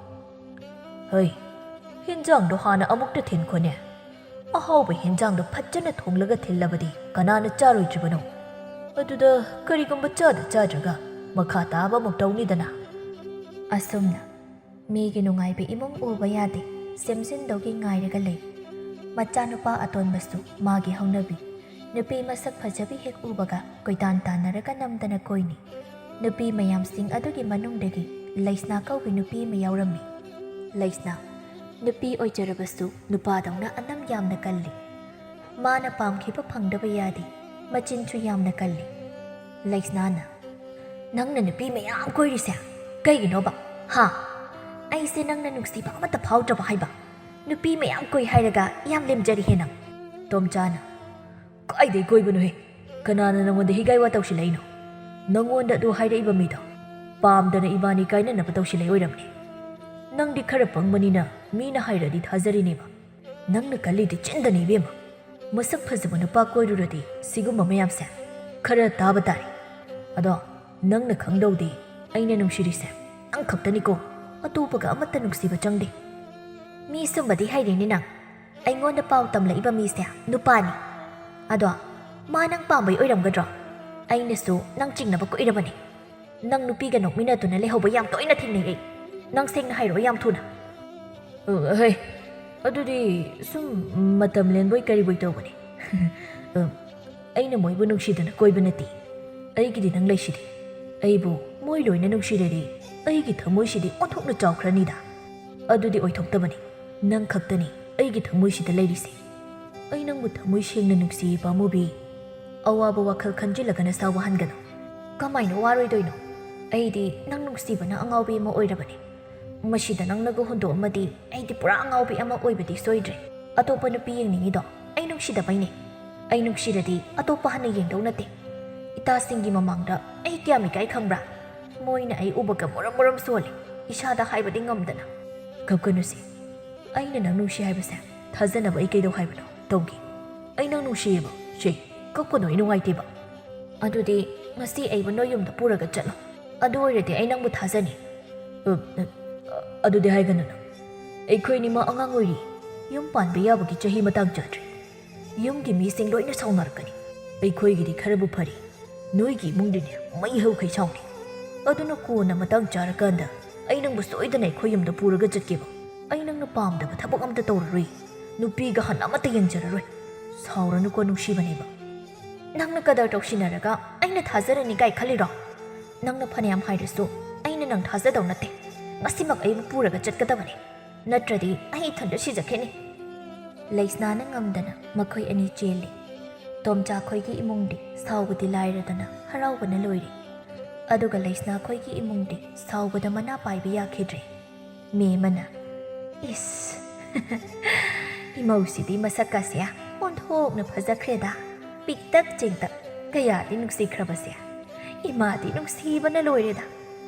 ꯍꯣꯏ ꯍꯤꯟꯖꯥꯡꯗꯣ ꯍꯥꯟꯅ ꯑꯃꯨꯛꯇ ꯊꯤꯟꯈꯣꯅꯦ ꯑꯍꯥꯎꯕ ꯍꯤꯟꯖꯥꯡꯗꯣ ꯐꯖꯅ ꯊꯣꯡꯂꯒ ꯊꯤꯜꯂꯕꯗꯤ ꯀꯅꯥꯅ ꯆꯥꯔꯣꯏꯗ꯭ꯔꯤꯕꯅꯣ ꯑꯗꯨꯗ ꯀꯔꯤꯒꯨꯝꯕ ꯆꯥꯗ꯭ꯔꯒ ꯃꯈꯥ ꯇꯥꯕ ꯑꯃꯨꯛ ꯇꯧꯅꯤꯗꯅ ꯑꯁꯨꯝꯅ ꯃꯤꯒꯤ ꯅꯨꯡꯉꯥꯏꯕ ꯏꯃꯨꯡ ꯎꯕ ꯌꯥꯗꯦ ꯁꯦꯝꯖꯤꯟꯗꯧꯒꯤ ꯉꯥꯏꯔꯒ ꯂꯩ ꯃꯆꯥꯅꯨꯄꯥ ꯑꯇꯣꯟꯕꯁꯨ ꯃꯥꯒꯤ ꯍꯧꯅꯕꯤ ꯅꯨꯄꯤ ꯃꯁꯛ ꯐꯖꯕꯤ ꯍꯦꯛ ꯎꯕꯒ ꯀꯣꯏꯇꯥꯟ ꯇꯥꯟꯅꯔꯒ ꯅꯝꯗꯅ ꯀꯣꯏꯅꯤ ꯅꯨꯄꯤ ꯃꯌꯥꯝꯁꯤꯡ ꯑꯗꯨꯒꯤ ꯃꯅꯨꯡꯗꯒꯤ ꯂꯩꯁꯅꯥ ꯀꯧꯕꯤ ꯅꯨꯄꯤ ꯑꯃ ꯌꯥꯎꯔꯝꯃꯤ ꯂꯩꯁꯅꯥ ꯅꯨꯄꯤ ꯑꯣꯏꯖꯔꯕꯁꯨ ꯅꯨꯄꯥꯗꯧꯅ ꯑꯅꯝ ꯌꯥꯝꯅ ꯀꯜꯂꯤ ꯃꯥꯅ ꯄꯥꯝꯈꯤꯕ ꯐꯪꯗꯕ ꯌꯥꯗꯦ ꯃꯆꯤꯟꯁꯨ ꯌꯥꯝꯅ ꯀꯜꯂꯤ ꯂꯩꯁꯅꯥꯅ ꯅꯪꯅ ꯅꯨꯄꯤ ꯃꯌꯥꯝ ꯀꯣꯏꯔꯤꯁꯦ ꯀꯩꯒꯤꯅꯣꯕ ꯑꯩꯁꯦ ꯅꯪꯅ ꯅꯨꯡꯁꯤꯕ ꯑꯃꯠꯇ ꯐꯥꯎꯗ꯭ꯔꯕ ꯍꯥꯏꯕ ꯅꯨꯄꯤ ꯃꯌꯥꯝ ꯀꯣꯏ ꯍꯥꯏꯔꯒ ꯌꯥꯝ ꯂꯦꯝꯖꯔꯤꯍꯦ ꯅꯪ ꯇꯣꯝꯆꯥꯅ ꯀꯥꯏꯗꯩ ꯀꯣꯏꯕꯅꯣꯍꯦ ꯀꯅꯥꯅ ꯅꯪꯉꯣꯟꯗ ꯍꯤꯒꯥꯏ ꯋꯥ ꯇꯧꯁꯤꯜꯂꯛꯏꯅꯣ ꯅꯪꯉꯣꯟꯗ ꯑꯗꯨ ꯍꯥꯏꯔꯛꯏꯕ ꯃꯤꯗꯣ ꯄꯥꯝꯗꯅ ꯏꯕꯥꯅꯤ ꯀꯥꯏꯅꯅꯕ ꯇꯧꯁꯤꯜꯂꯛꯏ ꯑꯣꯏꯔꯝꯅꯤ ꯅꯪꯗꯤ ꯈꯔ ꯄꯪꯕꯅꯤꯅ ꯃꯤꯅ ꯍꯥꯏꯔꯗꯤ ꯊꯥꯖꯔꯤꯅꯦꯕ ꯅꯪꯅ ꯀꯜꯂꯤꯗꯤ ꯆꯤꯟꯗꯅꯤ ꯏꯕꯦꯝꯃ ꯃꯁꯛ ꯐꯖꯕ ꯅꯨꯄꯥ ꯀꯣꯏꯔꯨꯔꯗꯤ ꯁꯤꯒꯨꯝꯕ ꯃꯌꯥꯝꯁꯦ ꯈꯔ ꯇꯥꯕ ꯇꯥꯔꯦ ꯑꯗꯣ ꯅꯪꯅ ꯈꯪꯗꯧꯗꯤ ꯑꯩꯅ ꯅꯨꯡꯁꯤꯔꯤꯁꯦ ꯅꯪ ꯈꯛꯇꯅꯤꯀோ ꯑꯇꯣꯞꯄꯒ ꯑꯃꯠꯇ ꯅꯨꯡꯁꯤꯕ ꯆꯪꯗꯦ ꯃꯤ ꯁꯨꯝꯕꯗꯤ ꯍꯩꯔꯤꯅꯤ ꯅꯪ ꯑꯩꯉꯣꯟꯗ ꯄꯥꯎ ꯇꯝꯂꯛꯏꯕ ꯃꯤꯁꯦ ꯅꯨꯄꯥꯅꯤ ꯑꯗꯣ ꯃꯥ ꯅꯪ ꯄꯥꯝꯕꯩ ꯑꯣꯏꯔꯝꯒꯗ꯭ꯔꯣ ꯑꯩꯅꯁꯨ ꯅꯪ ꯆꯤꯡꯅꯕ ꯀꯨꯏꯔꯕꯅꯤ ꯅꯪ ꯅꯨꯄꯤꯒ ꯅꯣꯛꯃꯤꯟꯅꯗꯨꯅ ꯂꯩꯍꯧꯕ ꯌꯥꯝ ꯇꯣꯏꯅ ꯊꯦꯡꯅꯩ ꯑꯩ ꯅꯪ ꯁꯦꯡꯅ ꯍꯥꯏꯔꯛꯑꯣ ꯌꯥꯝ ꯊꯨꯅ ꯍꯣꯏ ꯑꯗꯨꯗꯤ ꯁꯨꯝ ꯃꯇꯝ ꯂꯦꯟꯕꯣꯏ ꯀꯔꯤꯕꯣꯏ ꯇꯧꯕꯅꯤ ꯑꯩꯅ ꯃꯣꯏꯕꯨ ꯅꯨꯡꯁꯤꯗꯅ ꯀꯣꯏꯕ ꯅꯠꯇꯦ ꯑꯩꯒꯤꯗꯤ ꯅꯪ ꯂꯩꯁꯤꯗꯤ ꯑꯩꯕꯨ ꯃꯣꯏ ꯂꯣꯏꯅ ꯅꯨꯡꯁꯤꯔꯗꯤ ꯑꯩꯒꯤ ꯊꯃꯣꯏꯁꯤꯗꯤ ꯑꯣꯟꯊꯣꯛꯅ ꯆꯥꯎꯈ꯭ꯔꯅꯤꯗ ꯑꯗꯨꯗꯤ ꯑꯣꯏꯊꯣꯛꯇꯕꯅꯤ ꯅꯪ ꯈꯛꯇꯅꯤ ꯑꯩꯒꯤ ꯊꯃꯣꯏꯁꯤꯗ ꯂꯩꯔꯤꯁꯦ ꯑꯩ ꯅꯪꯕꯨ ꯊꯃꯣꯏ ꯁꯦꯡꯅ ꯅꯨꯡꯁꯤꯌꯦ ꯄꯥꯝꯃꯨꯕꯤ ꯑꯋꯥꯕ ꯋꯥꯈꯜ ꯈꯟꯖꯤꯜꯂꯒ ꯅꯁꯥ ꯋꯥꯍꯟꯒꯅꯨ ꯀꯃꯥꯏꯅ ꯋꯥꯔꯣꯏꯗꯣꯏꯅꯣ ꯑꯩꯗꯤ ꯅꯪ ꯅꯨꯡꯁꯤꯕꯅ ꯑꯉꯥꯎꯕꯤ ꯑꯃ ꯑꯣꯏꯔꯕꯅꯤ ꯃꯁꯤꯗ ꯅꯪꯅꯒ ꯍꯨꯟꯗꯣꯛꯑꯝꯃꯗꯤ ꯑꯩꯗꯤ ꯄꯨꯔꯥ ꯑꯉꯥꯎꯕꯤ ꯑꯃ ꯑꯣꯏꯕꯗꯤ ꯁꯣꯏꯗ꯭ꯔꯦ ꯑꯇꯣꯞꯄ ꯅꯨꯄꯤ ꯌꯦꯡꯅꯤꯡꯉꯤꯗꯣ ꯑꯩ ꯅꯨꯡꯁꯤꯗꯕꯩꯅꯦ ꯑꯩ ꯅꯨꯡꯁꯤꯔꯗꯤ ꯑꯇꯣꯞꯄ ꯍꯟꯅ ꯌꯦꯡꯗꯧ ꯅꯠꯇꯦ ꯏꯇꯥꯁꯤꯡꯒꯤ ꯃꯃꯥꯡꯗ ꯑꯩ ꯀꯌꯥꯝ ꯏꯀꯥꯏ ꯈꯪꯕ꯭ꯔꯥ ꯃꯣꯏꯅ ꯑꯩ ꯎꯕꯒ ꯃꯨꯔꯝ ꯁꯣꯜꯂꯤ ꯏꯁꯥꯗ ꯍꯥꯏꯕꯗꯤ ꯉꯝꯗꯅ ꯀꯞꯀꯅꯨꯁꯤ ꯑꯩꯅ ꯅꯪ ꯅꯨꯡꯁꯤ ꯍꯥꯏꯕꯁꯦ ꯊꯥꯖꯅꯕ ꯑꯩ ꯀꯩꯗꯧ ꯍꯥꯏꯕꯅꯣ ꯇꯧꯒꯦ ꯑꯩ ꯅꯪ ꯅꯨꯡꯁꯤꯌꯦꯕ ꯀꯞꯀꯅꯨ ꯑꯩ ꯅꯨꯡꯉꯥꯏꯇꯦꯕ ꯑꯗꯨꯗꯤ ꯉꯁꯤ ꯑꯩꯕꯨ ꯅꯣꯏ ꯌꯨꯝꯗ ꯄꯨꯔꯒ ꯆꯠꯂꯣ ꯑꯗꯨ ꯑꯣꯏꯔꯗꯤ ꯑꯩ ꯅꯪꯕꯨ ꯊꯥꯖꯅꯤ ꯑꯗꯨꯗꯤ ꯍꯥꯏꯒꯅꯨ ꯅꯪ ꯑꯩꯈꯣꯏꯅꯤꯃꯛ ꯑꯉꯥꯡ ꯑꯣꯏꯔꯤ ꯌꯨꯝ ꯄꯥꯟꯕ ꯌꯥꯕꯒꯤ ꯆꯍꯤ ꯃꯇꯥꯡ ꯆꯥꯗ꯭ꯔꯤ ꯌꯨꯝꯒꯤ ꯃꯤꯁꯤꯡ ꯂꯣꯏꯅ ꯁꯥꯎꯅꯔꯛꯀꯅꯤ ꯑꯩꯈꯣꯏꯒꯤꯗꯤ ꯈꯔꯕꯨ ꯐꯔꯤ ꯅꯣꯏꯒꯤ ꯏꯃꯨꯡꯗꯤꯅꯦ ꯃꯩ ꯍꯧꯈꯩ ꯁꯥꯎꯅꯤ ꯑꯗꯨꯅ ꯀꯣꯟꯅ ꯃꯇꯥꯡ ꯆꯥꯔꯀꯥꯟꯗ ꯑꯩ ꯅꯪꯕꯨ ꯁꯣꯏꯗꯅ ꯑꯩꯈꯣꯏ ꯌꯨꯝꯗ ꯄꯨꯔꯒ ꯆꯠꯀꯦꯕ ꯑꯩ ꯅꯪꯅ ꯄꯥꯝꯗꯕ ꯊꯕꯛ ꯑꯝꯇ ꯇꯧꯔꯔꯣꯏ ꯅꯨꯄꯤꯒ ꯍꯟ ꯑꯃꯠꯇ ꯌꯦꯡꯖꯔꯔꯣꯏ ꯁꯥꯎꯔꯅꯨꯀꯣ ꯅꯨꯡꯁꯤꯕꯅꯦꯕ ꯅꯪꯅ ꯀꯗꯔ ꯇꯧꯁꯤꯟꯅꯔꯒ ꯑꯩꯅ ꯊꯥꯖꯔꯅꯤ ꯀꯥꯏ ꯈꯜꯂꯤꯔꯣ ꯅꯪꯅ ꯐꯅꯌꯥꯝ ꯍꯥꯏꯔꯁꯨ ꯑꯩꯅ ꯅꯪ ꯊꯥꯖꯗꯧ ꯅꯠꯇꯦ ꯉꯁꯤꯃꯛ ꯑꯩꯕꯨ ꯄꯨꯔꯒ ꯆꯠꯀꯗꯕꯅꯤ ꯅꯠꯇ꯭ꯔꯗꯤ ꯑꯩ ꯏꯊꯟꯇ ꯁꯤꯖꯈꯤꯅꯤ ꯂꯩꯁꯅꯥꯅ ꯉꯝꯗꯅ ꯃꯈꯣꯏ ꯑꯅꯤ ꯆꯦꯜꯂꯤ ꯇꯣꯝꯆꯥ ꯈꯣꯏꯒꯤ ꯏꯃꯨꯡꯗꯤ ꯁꯥꯎꯕꯗꯤ ꯂꯥꯏꯔꯗꯅ ꯍꯔꯥꯎꯕꯅ ꯂꯣꯏꯔꯤ ꯑꯗꯨꯒ ꯂꯩꯁꯅꯥ ꯈꯣꯏꯒꯤ ꯏꯃꯨꯡꯗꯤ ꯁꯥꯎꯕꯗ ꯃꯅꯥ ꯄꯥꯏꯕ ꯌꯥꯈꯤꯗ꯭ꯔꯦ ꯃꯦꯃꯅ ꯏꯁ ꯏꯃꯧꯁꯤꯗꯤ ꯃꯁꯛꯀꯁꯦ ꯑꯣꯟꯊꯣꯛꯅ ꯐꯖꯈ꯭ꯔꯦꯗ ꯄꯤꯛꯇꯛ ꯆꯤꯡꯇꯛ ꯀꯌꯥꯗꯤ ꯅꯨꯡꯁꯤꯈ꯭ꯔꯕꯁꯦ ꯏꯃꯥꯗꯤ ꯅꯨꯡꯁꯤꯕꯅ ꯂꯣꯏꯔꯦꯗ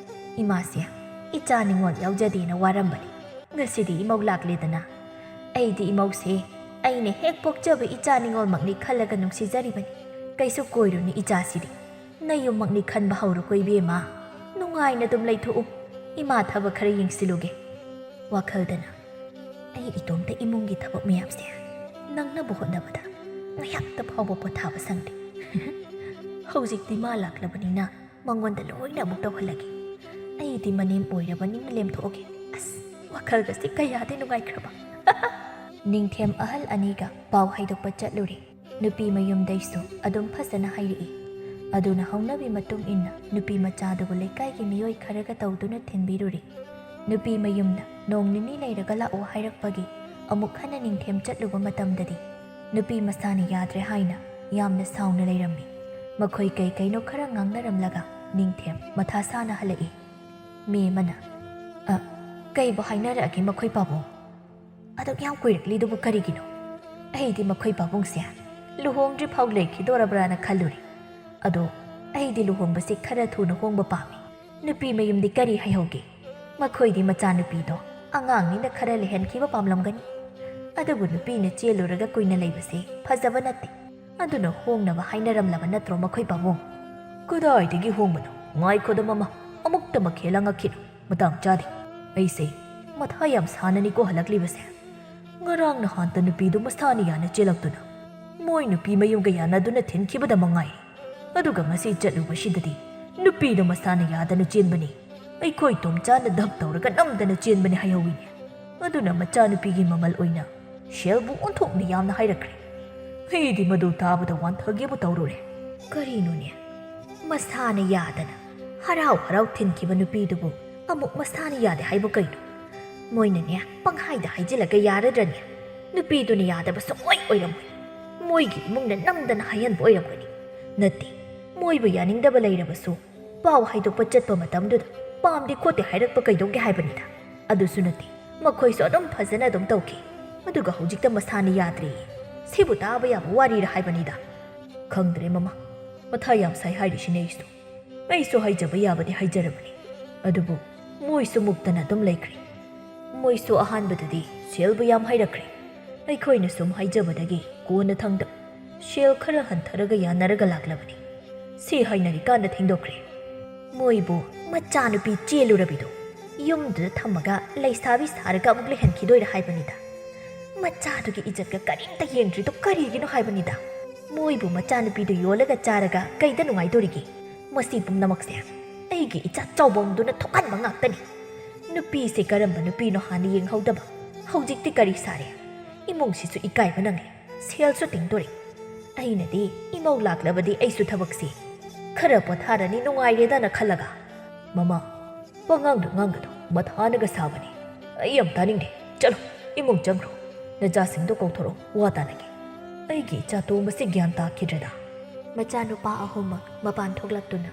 ꯏꯃꯥꯁꯦ ꯏꯆꯥ ꯅꯤꯉꯣꯜ ꯌꯥꯎꯖꯗꯦꯅ ꯋꯥꯔꯝꯕꯅꯤ ꯉꯁꯤꯗꯤ ꯏꯃꯧ ꯂꯥꯛꯂꯦꯗꯅ ꯑꯩꯗꯤ ꯏꯃꯧꯁꯦ ꯑꯩꯅ ꯍꯦꯛ ꯄꯣꯛꯆꯕ ꯏꯆꯥ ꯅꯤꯉꯣꯜꯃꯛꯅꯤ ꯈꯜꯂꯒ ꯅꯨꯡꯁꯤꯖꯔꯤꯕꯅꯤ ꯀꯩꯁꯨ ꯀꯣꯏꯔꯨꯅꯤ ꯏꯆꯥꯁꯤꯗꯤ ꯅꯌꯨꯝꯃꯛꯅꯤ ꯈꯟꯕ ꯍꯧꯔꯣꯀꯣ ꯏꯕꯦꯝꯃ ꯅꯨꯡꯉꯥꯏꯅ ꯑꯗꯨꯝ ꯂꯩꯊꯣꯛꯎ ꯏꯃꯥ ꯊꯕꯛ ꯈꯔ ꯌꯦꯡꯁꯤꯜꯂꯨꯒꯦ ꯋꯥꯈꯜꯗꯅ ꯑꯩ ꯏꯇꯣꯝꯇ ꯏꯃꯨꯡꯒꯤ ꯊꯕꯛ ꯃꯌꯥꯝꯁꯦ ꯅꯪꯅꯕ ꯍꯣꯠꯅꯕꯗ ꯉꯥꯏꯍꯥꯛꯇ ꯐꯥꯎꯕ ꯄꯣꯊꯥꯕ ꯁꯪꯗꯦ ꯍꯧꯖꯤꯛꯇꯤ ꯃꯥ ꯂꯥꯛꯂꯕꯅꯤꯅ ꯃꯉꯣꯟꯗ ꯂꯣꯏꯅ ꯑꯃꯨꯛ ꯇꯧꯍꯜꯂꯒꯦ ꯑꯩꯗꯤ ꯃꯅꯦꯝ ꯑꯣꯏꯔꯕꯅꯤꯅ ꯂꯦꯝꯊꯣꯛꯑꯒꯦ ꯑꯁ ꯋꯥꯈꯜꯒꯁꯤ ꯀꯌꯥꯗꯤ ꯅꯨꯡꯉꯥꯏꯈ꯭ꯔꯕ ꯅꯤꯡꯊꯦꯝ ꯑꯍꯜ ꯑꯅꯤꯒ ꯄꯥꯎ ꯍꯩꯗꯣꯛꯄ ꯆꯠꯂꯨꯔꯤ ꯅꯨꯄꯤ ꯃꯌꯨꯝꯗꯩꯁꯨ ꯑꯗꯨꯝ ꯐꯖꯅ ꯍꯥꯏꯔꯛꯏ ꯑꯗꯨꯅ ꯍꯧꯅꯕꯤ ꯃꯇꯨꯡ ꯏꯟꯅ ꯅꯨꯄꯤ ꯃꯆꯥꯗꯨꯕꯨ ꯂꯩꯀꯥꯏꯒꯤ ꯃꯤꯑꯣꯏ ꯈꯔꯒ ꯇꯧꯗꯨꯅ ꯊꯤꯟꯕꯤꯔꯨꯔꯤ ꯅꯨꯄꯤ ꯃꯌꯨꯝꯅ ꯅꯣꯡ ꯅꯤꯅꯤ ꯂꯩꯔꯒ ꯂꯥꯛꯑꯣ ꯍꯥꯏꯔꯛꯄꯒꯤ ꯑꯃꯨꯛ ꯍꯟꯅ ꯅꯤꯡꯊꯦꯝ ꯆꯠꯂꯨꯕ ꯃꯇꯝꯗꯗꯤ ꯅꯨꯄꯤ ꯃꯁꯥꯅ ꯌꯥꯗ꯭ꯔꯦ ꯍꯥꯏꯅ ꯌꯥꯝꯅ ꯁꯥꯎꯅ ꯂꯩꯔꯝꯃꯤ ꯃꯈꯣꯏ ꯀꯩ ꯀꯩꯅꯣ ꯈꯔ ꯉꯥꯡꯅꯔꯝꯂꯒ ꯅꯤꯡꯊꯦꯝ ꯃꯊꯥ ꯁꯥꯅ ꯍꯜꯂꯛꯏ ꯃꯦꯃꯅ ꯀꯩꯕꯨ ꯍꯥꯏꯅꯔꯛꯑꯒꯦ ꯃꯈꯣꯏ ꯄꯥꯕꯨꯡ ꯑꯗꯨꯛ ꯌꯥꯝ ꯀꯨꯏꯔꯛꯂꯤꯗꯨꯕꯨ ꯀꯔꯤꯒꯤꯅꯣ ꯑꯩꯗꯤ ꯃꯈꯣꯏ ꯄꯥꯕꯨꯡꯁꯦ ꯂꯨꯍꯣꯡꯗ꯭ꯔꯤ ꯐꯥꯎ ꯂꯩꯈꯤꯗꯣꯔꯕ꯭ꯔꯥꯅ ꯈꯜꯂꯨꯔꯤ ꯑꯗꯣ ꯑꯩꯗꯤ ꯂꯨꯍꯣꯡꯕꯁꯦ ꯈꯔ ꯊꯨꯅ ꯍꯣꯡꯕ ꯄꯥꯝꯃꯤ ꯅꯨꯄꯤ ꯃꯌꯨꯝꯗꯤ ꯀꯔꯤ ꯍꯥꯏꯍꯧꯒꯦ ꯃꯈꯣꯏꯗꯤ ꯃꯆꯥꯅꯨꯄꯤꯗꯣ ꯑꯉꯥꯡꯅꯤꯅ ꯈꯔ ꯂꯩꯍꯟꯈꯤꯕ ꯄꯥꯝꯂꯝꯒꯅꯤ ꯑꯗꯨꯕꯨ ꯅꯨꯄꯤꯅ ꯆꯦꯜꯂꯨꯔꯒ ꯀꯨꯏꯅ ꯂꯩꯕꯁꯦ ꯐꯖꯕ ꯅꯠꯇꯦ ꯑꯗꯨꯅ ꯍꯣꯡꯅꯕ ꯍꯥꯏꯅꯔꯝꯂꯕ ꯅꯠꯇ꯭ꯔꯣ ꯃꯈꯣꯏ ꯄꯥꯕꯨꯡ ꯀꯗꯥꯏꯗꯒꯤ ꯍꯣꯡꯕꯅꯣ ꯉꯥꯏꯈꯣꯗ ꯃꯃꯥ ꯑꯃꯨꯛꯇꯃꯛ ꯍꯦꯜꯂꯉꯛꯈꯤꯅꯨ ꯃꯇꯥꯡ ꯆꯥꯗꯦ ꯑꯩꯁꯦ ꯃꯊꯥ ꯌꯥꯝ ꯁꯥꯅꯅꯤꯀꯣ ꯍꯜꯂꯛꯂꯤꯕꯁꯦ ꯉꯔꯥꯡ ꯅꯍꯥꯟꯇ ꯅꯨꯄꯤꯗꯨ ꯃꯁꯥꯅ ꯌꯥꯅ ꯆꯦꯜꯂꯛꯇꯨꯅ ꯃꯣꯏ ꯅꯨꯄꯤ ꯃꯌꯨꯝꯒ ꯌꯥꯅꯗꯨꯅ ꯊꯤꯟꯈꯤꯕꯗ ꯃꯉꯥꯏ ꯑꯗꯨꯒ ꯉꯁꯤ ꯆꯠꯂꯨꯕꯁꯤꯗꯗꯤ ꯅꯨꯄꯤꯗꯣ ꯃꯁꯥꯅ ꯌꯥꯗꯅ ꯆꯦꯟꯕꯅꯤ ꯑꯩꯈꯣꯏ ꯇꯣꯝꯆꯥꯅ ꯙꯞ ꯇꯧꯔꯒ ꯅꯝꯗꯅ ꯆꯦꯟꯕꯅꯤ ꯍꯥꯏꯍꯧꯋꯤꯅꯦ ꯑꯗꯨꯅ ꯃꯆꯥꯅꯨꯄꯤꯒꯤ ꯃꯃꯜ ꯑꯣꯏꯅ ꯁꯦꯜꯕꯨ ꯑꯣꯟꯊꯣꯛꯅ ꯌꯥꯝꯅ ꯍꯥꯏꯔꯛꯈ꯭ꯔꯦ ꯑꯩꯗꯤ ꯃꯗꯨ ꯇꯥꯕꯗ ꯋꯥꯟꯊꯒꯦꯕꯨ ꯇꯧꯔꯨꯔꯦ ꯀꯔꯤꯅꯣꯅꯦ ꯃꯁꯥꯅ ꯌꯥꯗꯅ ꯍꯔꯥꯎ ꯍꯔꯥꯎ ꯊꯤꯟꯈꯤꯕ ꯅꯨꯄꯤꯗꯨꯕꯨ ꯑꯃꯨꯛ ꯃꯁꯥꯅ ꯌꯥꯗꯦ ꯍꯥꯏꯕ ꯀꯩꯅꯣ ꯃꯣꯏꯅꯅꯦ ꯄꯪꯍꯥꯏꯗ ꯍꯥꯏꯖꯤꯜꯂꯒ ꯌꯥꯔꯗ꯭ꯔꯅꯦ ꯅꯨꯄꯤꯗꯨꯅ ꯌꯥꯗꯕ ꯁꯨꯡꯑꯣꯏ ꯑꯣꯏꯔꯝꯃꯣꯏ ꯃꯣꯏꯒꯤ ꯏꯃꯨꯡꯅ ꯅꯝꯗꯅ ꯍꯥꯏꯍꯟꯕ ꯑꯣꯏꯔꯝꯒꯅꯤ ꯅꯠꯇꯦ ꯃꯣꯏꯕꯨ ꯌꯥꯅꯤꯡꯗꯕ ꯂꯩꯔꯕꯁꯨ ꯄꯥꯎ ꯍꯥꯏꯗꯣꯛꯄ ꯆꯠꯄ ꯃꯇꯝꯗꯨꯗ ꯄꯥꯝꯗꯦ ꯈꯣꯠꯇꯦ ꯍꯥꯏꯔꯛꯄ ꯀꯩꯗꯧꯒꯦ ꯍꯥꯏꯕꯅꯤꯗ ꯑꯗꯨꯁꯨ ꯅꯠꯇꯦ ꯃꯈꯣꯏꯁꯨ ꯑꯗꯨꯝ ꯐꯖꯅ ꯑꯗꯨꯝ ꯇꯧꯈꯤ ꯑꯗꯨꯒ ꯍꯧꯖꯤꯛꯇ ꯃꯁꯥꯅ ꯌꯥꯗ꯭ꯔꯦꯌꯦ ꯁꯤꯕꯨ ꯇꯥꯕ ꯌꯥꯕ ꯋꯥꯔꯤꯔ ꯍꯥꯏꯕꯅꯤꯗ ꯈꯪꯗ꯭ꯔꯦ ꯃꯃꯥ ꯃꯊꯥ ꯌꯥꯝ ꯁꯥꯏ ꯍꯥꯏꯔꯤꯁꯤꯅꯦ ꯑꯩꯁꯨ ꯍꯥꯏꯖꯕ ꯌꯥꯕꯗꯤ ꯍꯥꯏꯖꯔꯕꯅꯤ ꯑꯗꯨꯕꯨ ꯃꯣꯏꯁꯨ ꯃꯨꯛꯇꯅ ꯑꯗꯨꯝ ꯂꯩꯈ꯭ꯔꯦ ꯃꯣꯏꯁꯨ ꯑꯍꯥꯟꯕꯗꯗꯤ ꯁꯦꯜꯕꯨ ꯌꯥꯝ ꯍꯥꯏꯔꯛꯈ꯭ꯔꯦ ꯑꯩꯈꯣꯏꯅ ꯁꯨꯝ ꯍꯥꯏꯖꯕꯗꯒꯤ ꯀꯣꯟꯅ ꯊꯪꯗ ꯁꯦꯜ ꯈꯔ ꯍꯟꯊꯔꯒ ꯌꯥꯅꯔꯒ ꯂꯥꯛꯂꯕꯅꯤ ꯁꯤ ꯍꯥꯏꯅꯔꯤꯀꯥꯟꯗ ꯊꯦꯡꯗꯣꯛꯈ꯭ꯔꯦ ꯃꯣꯏꯕꯨ ꯃꯆꯥꯅꯨꯄꯤ ꯆꯦꯜꯂꯨꯔꯕꯤꯗꯣ ꯌꯨꯝꯗꯨꯗ ꯊꯝꯃꯒ ꯂꯩꯁꯥꯕꯤ ꯁꯥꯔꯒ ꯑꯃꯨꯛ ꯂꯩꯍꯟꯈꯤꯗꯣꯏꯔ ꯍꯥꯏꯕꯅꯤꯗ ꯃꯆꯥꯗꯨꯒꯤ ꯏꯖꯠꯀ ꯀꯔꯤꯝꯇ ꯌꯦꯡꯗ꯭ꯔꯤꯗꯣ ꯀꯔꯤꯒꯤꯅꯣ ꯍꯥꯏꯕꯅꯤꯗ ꯃꯣꯏꯕꯨ ꯃꯆꯥꯅꯨꯄꯤꯗꯨ ꯌꯣꯜꯂꯒ ꯆꯥꯔꯒ ꯀꯩꯗ ꯅꯨꯡꯉꯥꯏꯗꯣꯔꯤꯒꯦ ꯃꯁꯤ ꯄꯨꯝꯅꯃꯛꯁꯦ ꯑꯩꯒꯤ ꯏꯆꯥ ꯆꯥꯎꯕꯝꯗꯨꯅ ꯊꯣꯛꯍꯟꯕ ꯉꯥꯛꯇꯅꯤ ꯅꯨꯄꯤꯁꯦ ꯀꯔꯝꯕ ꯅꯨꯄꯤꯅꯣ ꯍꯥꯟꯅ ꯌꯦꯡꯍꯧꯗꯕ ꯍꯧꯖꯤꯛꯇꯤ ꯀꯔꯤ ꯁꯥꯔꯦ ꯏꯃꯨꯡꯁꯤꯁꯨ ꯏꯀꯥꯏꯕ ꯅꯪꯉꯦ ꯁꯦꯜꯁꯨ ꯇꯤꯡꯗꯣꯔꯤ ꯑꯩꯅꯗꯤ ꯏꯃꯧ ꯂꯥꯛꯂꯕꯗꯤ ꯑꯩꯁꯨ ꯊꯕꯛꯁꯤ ꯈꯔ ꯄꯣꯊꯥꯔꯅꯤ ꯅꯨꯡꯉꯥꯏꯔꯦꯗꯅ ꯈꯜꯂꯒ ꯃꯃꯥ ꯄꯉꯥꯡꯗ ꯉꯥꯡꯒꯗꯣ ꯃꯊꯥꯅꯒ ꯁꯥꯕꯅꯤ ꯑꯩ ꯌꯥꯝ ꯇꯥꯅꯤꯡꯗꯦ ꯆꯠꯂꯣ ꯏꯃꯨꯡ ꯆꯪꯈ꯭ꯔꯣ ꯅꯆꯥꯁꯤꯡꯗꯣ ꯀꯧꯊꯣꯔꯛꯑꯣ ꯋꯥ ꯇꯥꯅꯒꯦ ꯑꯩꯒꯤ ꯏꯆꯥ ꯇꯣꯝꯕꯁꯤ ꯒ꯭ꯌꯥꯟ ꯇꯥꯈꯤꯗ꯭ꯔꯦꯗ ꯃꯆꯥꯅꯨꯄꯥ ꯑꯍꯨꯝꯃꯛ ꯃꯄꯥꯟ ꯊꯣꯛꯂꯛꯇꯨꯅ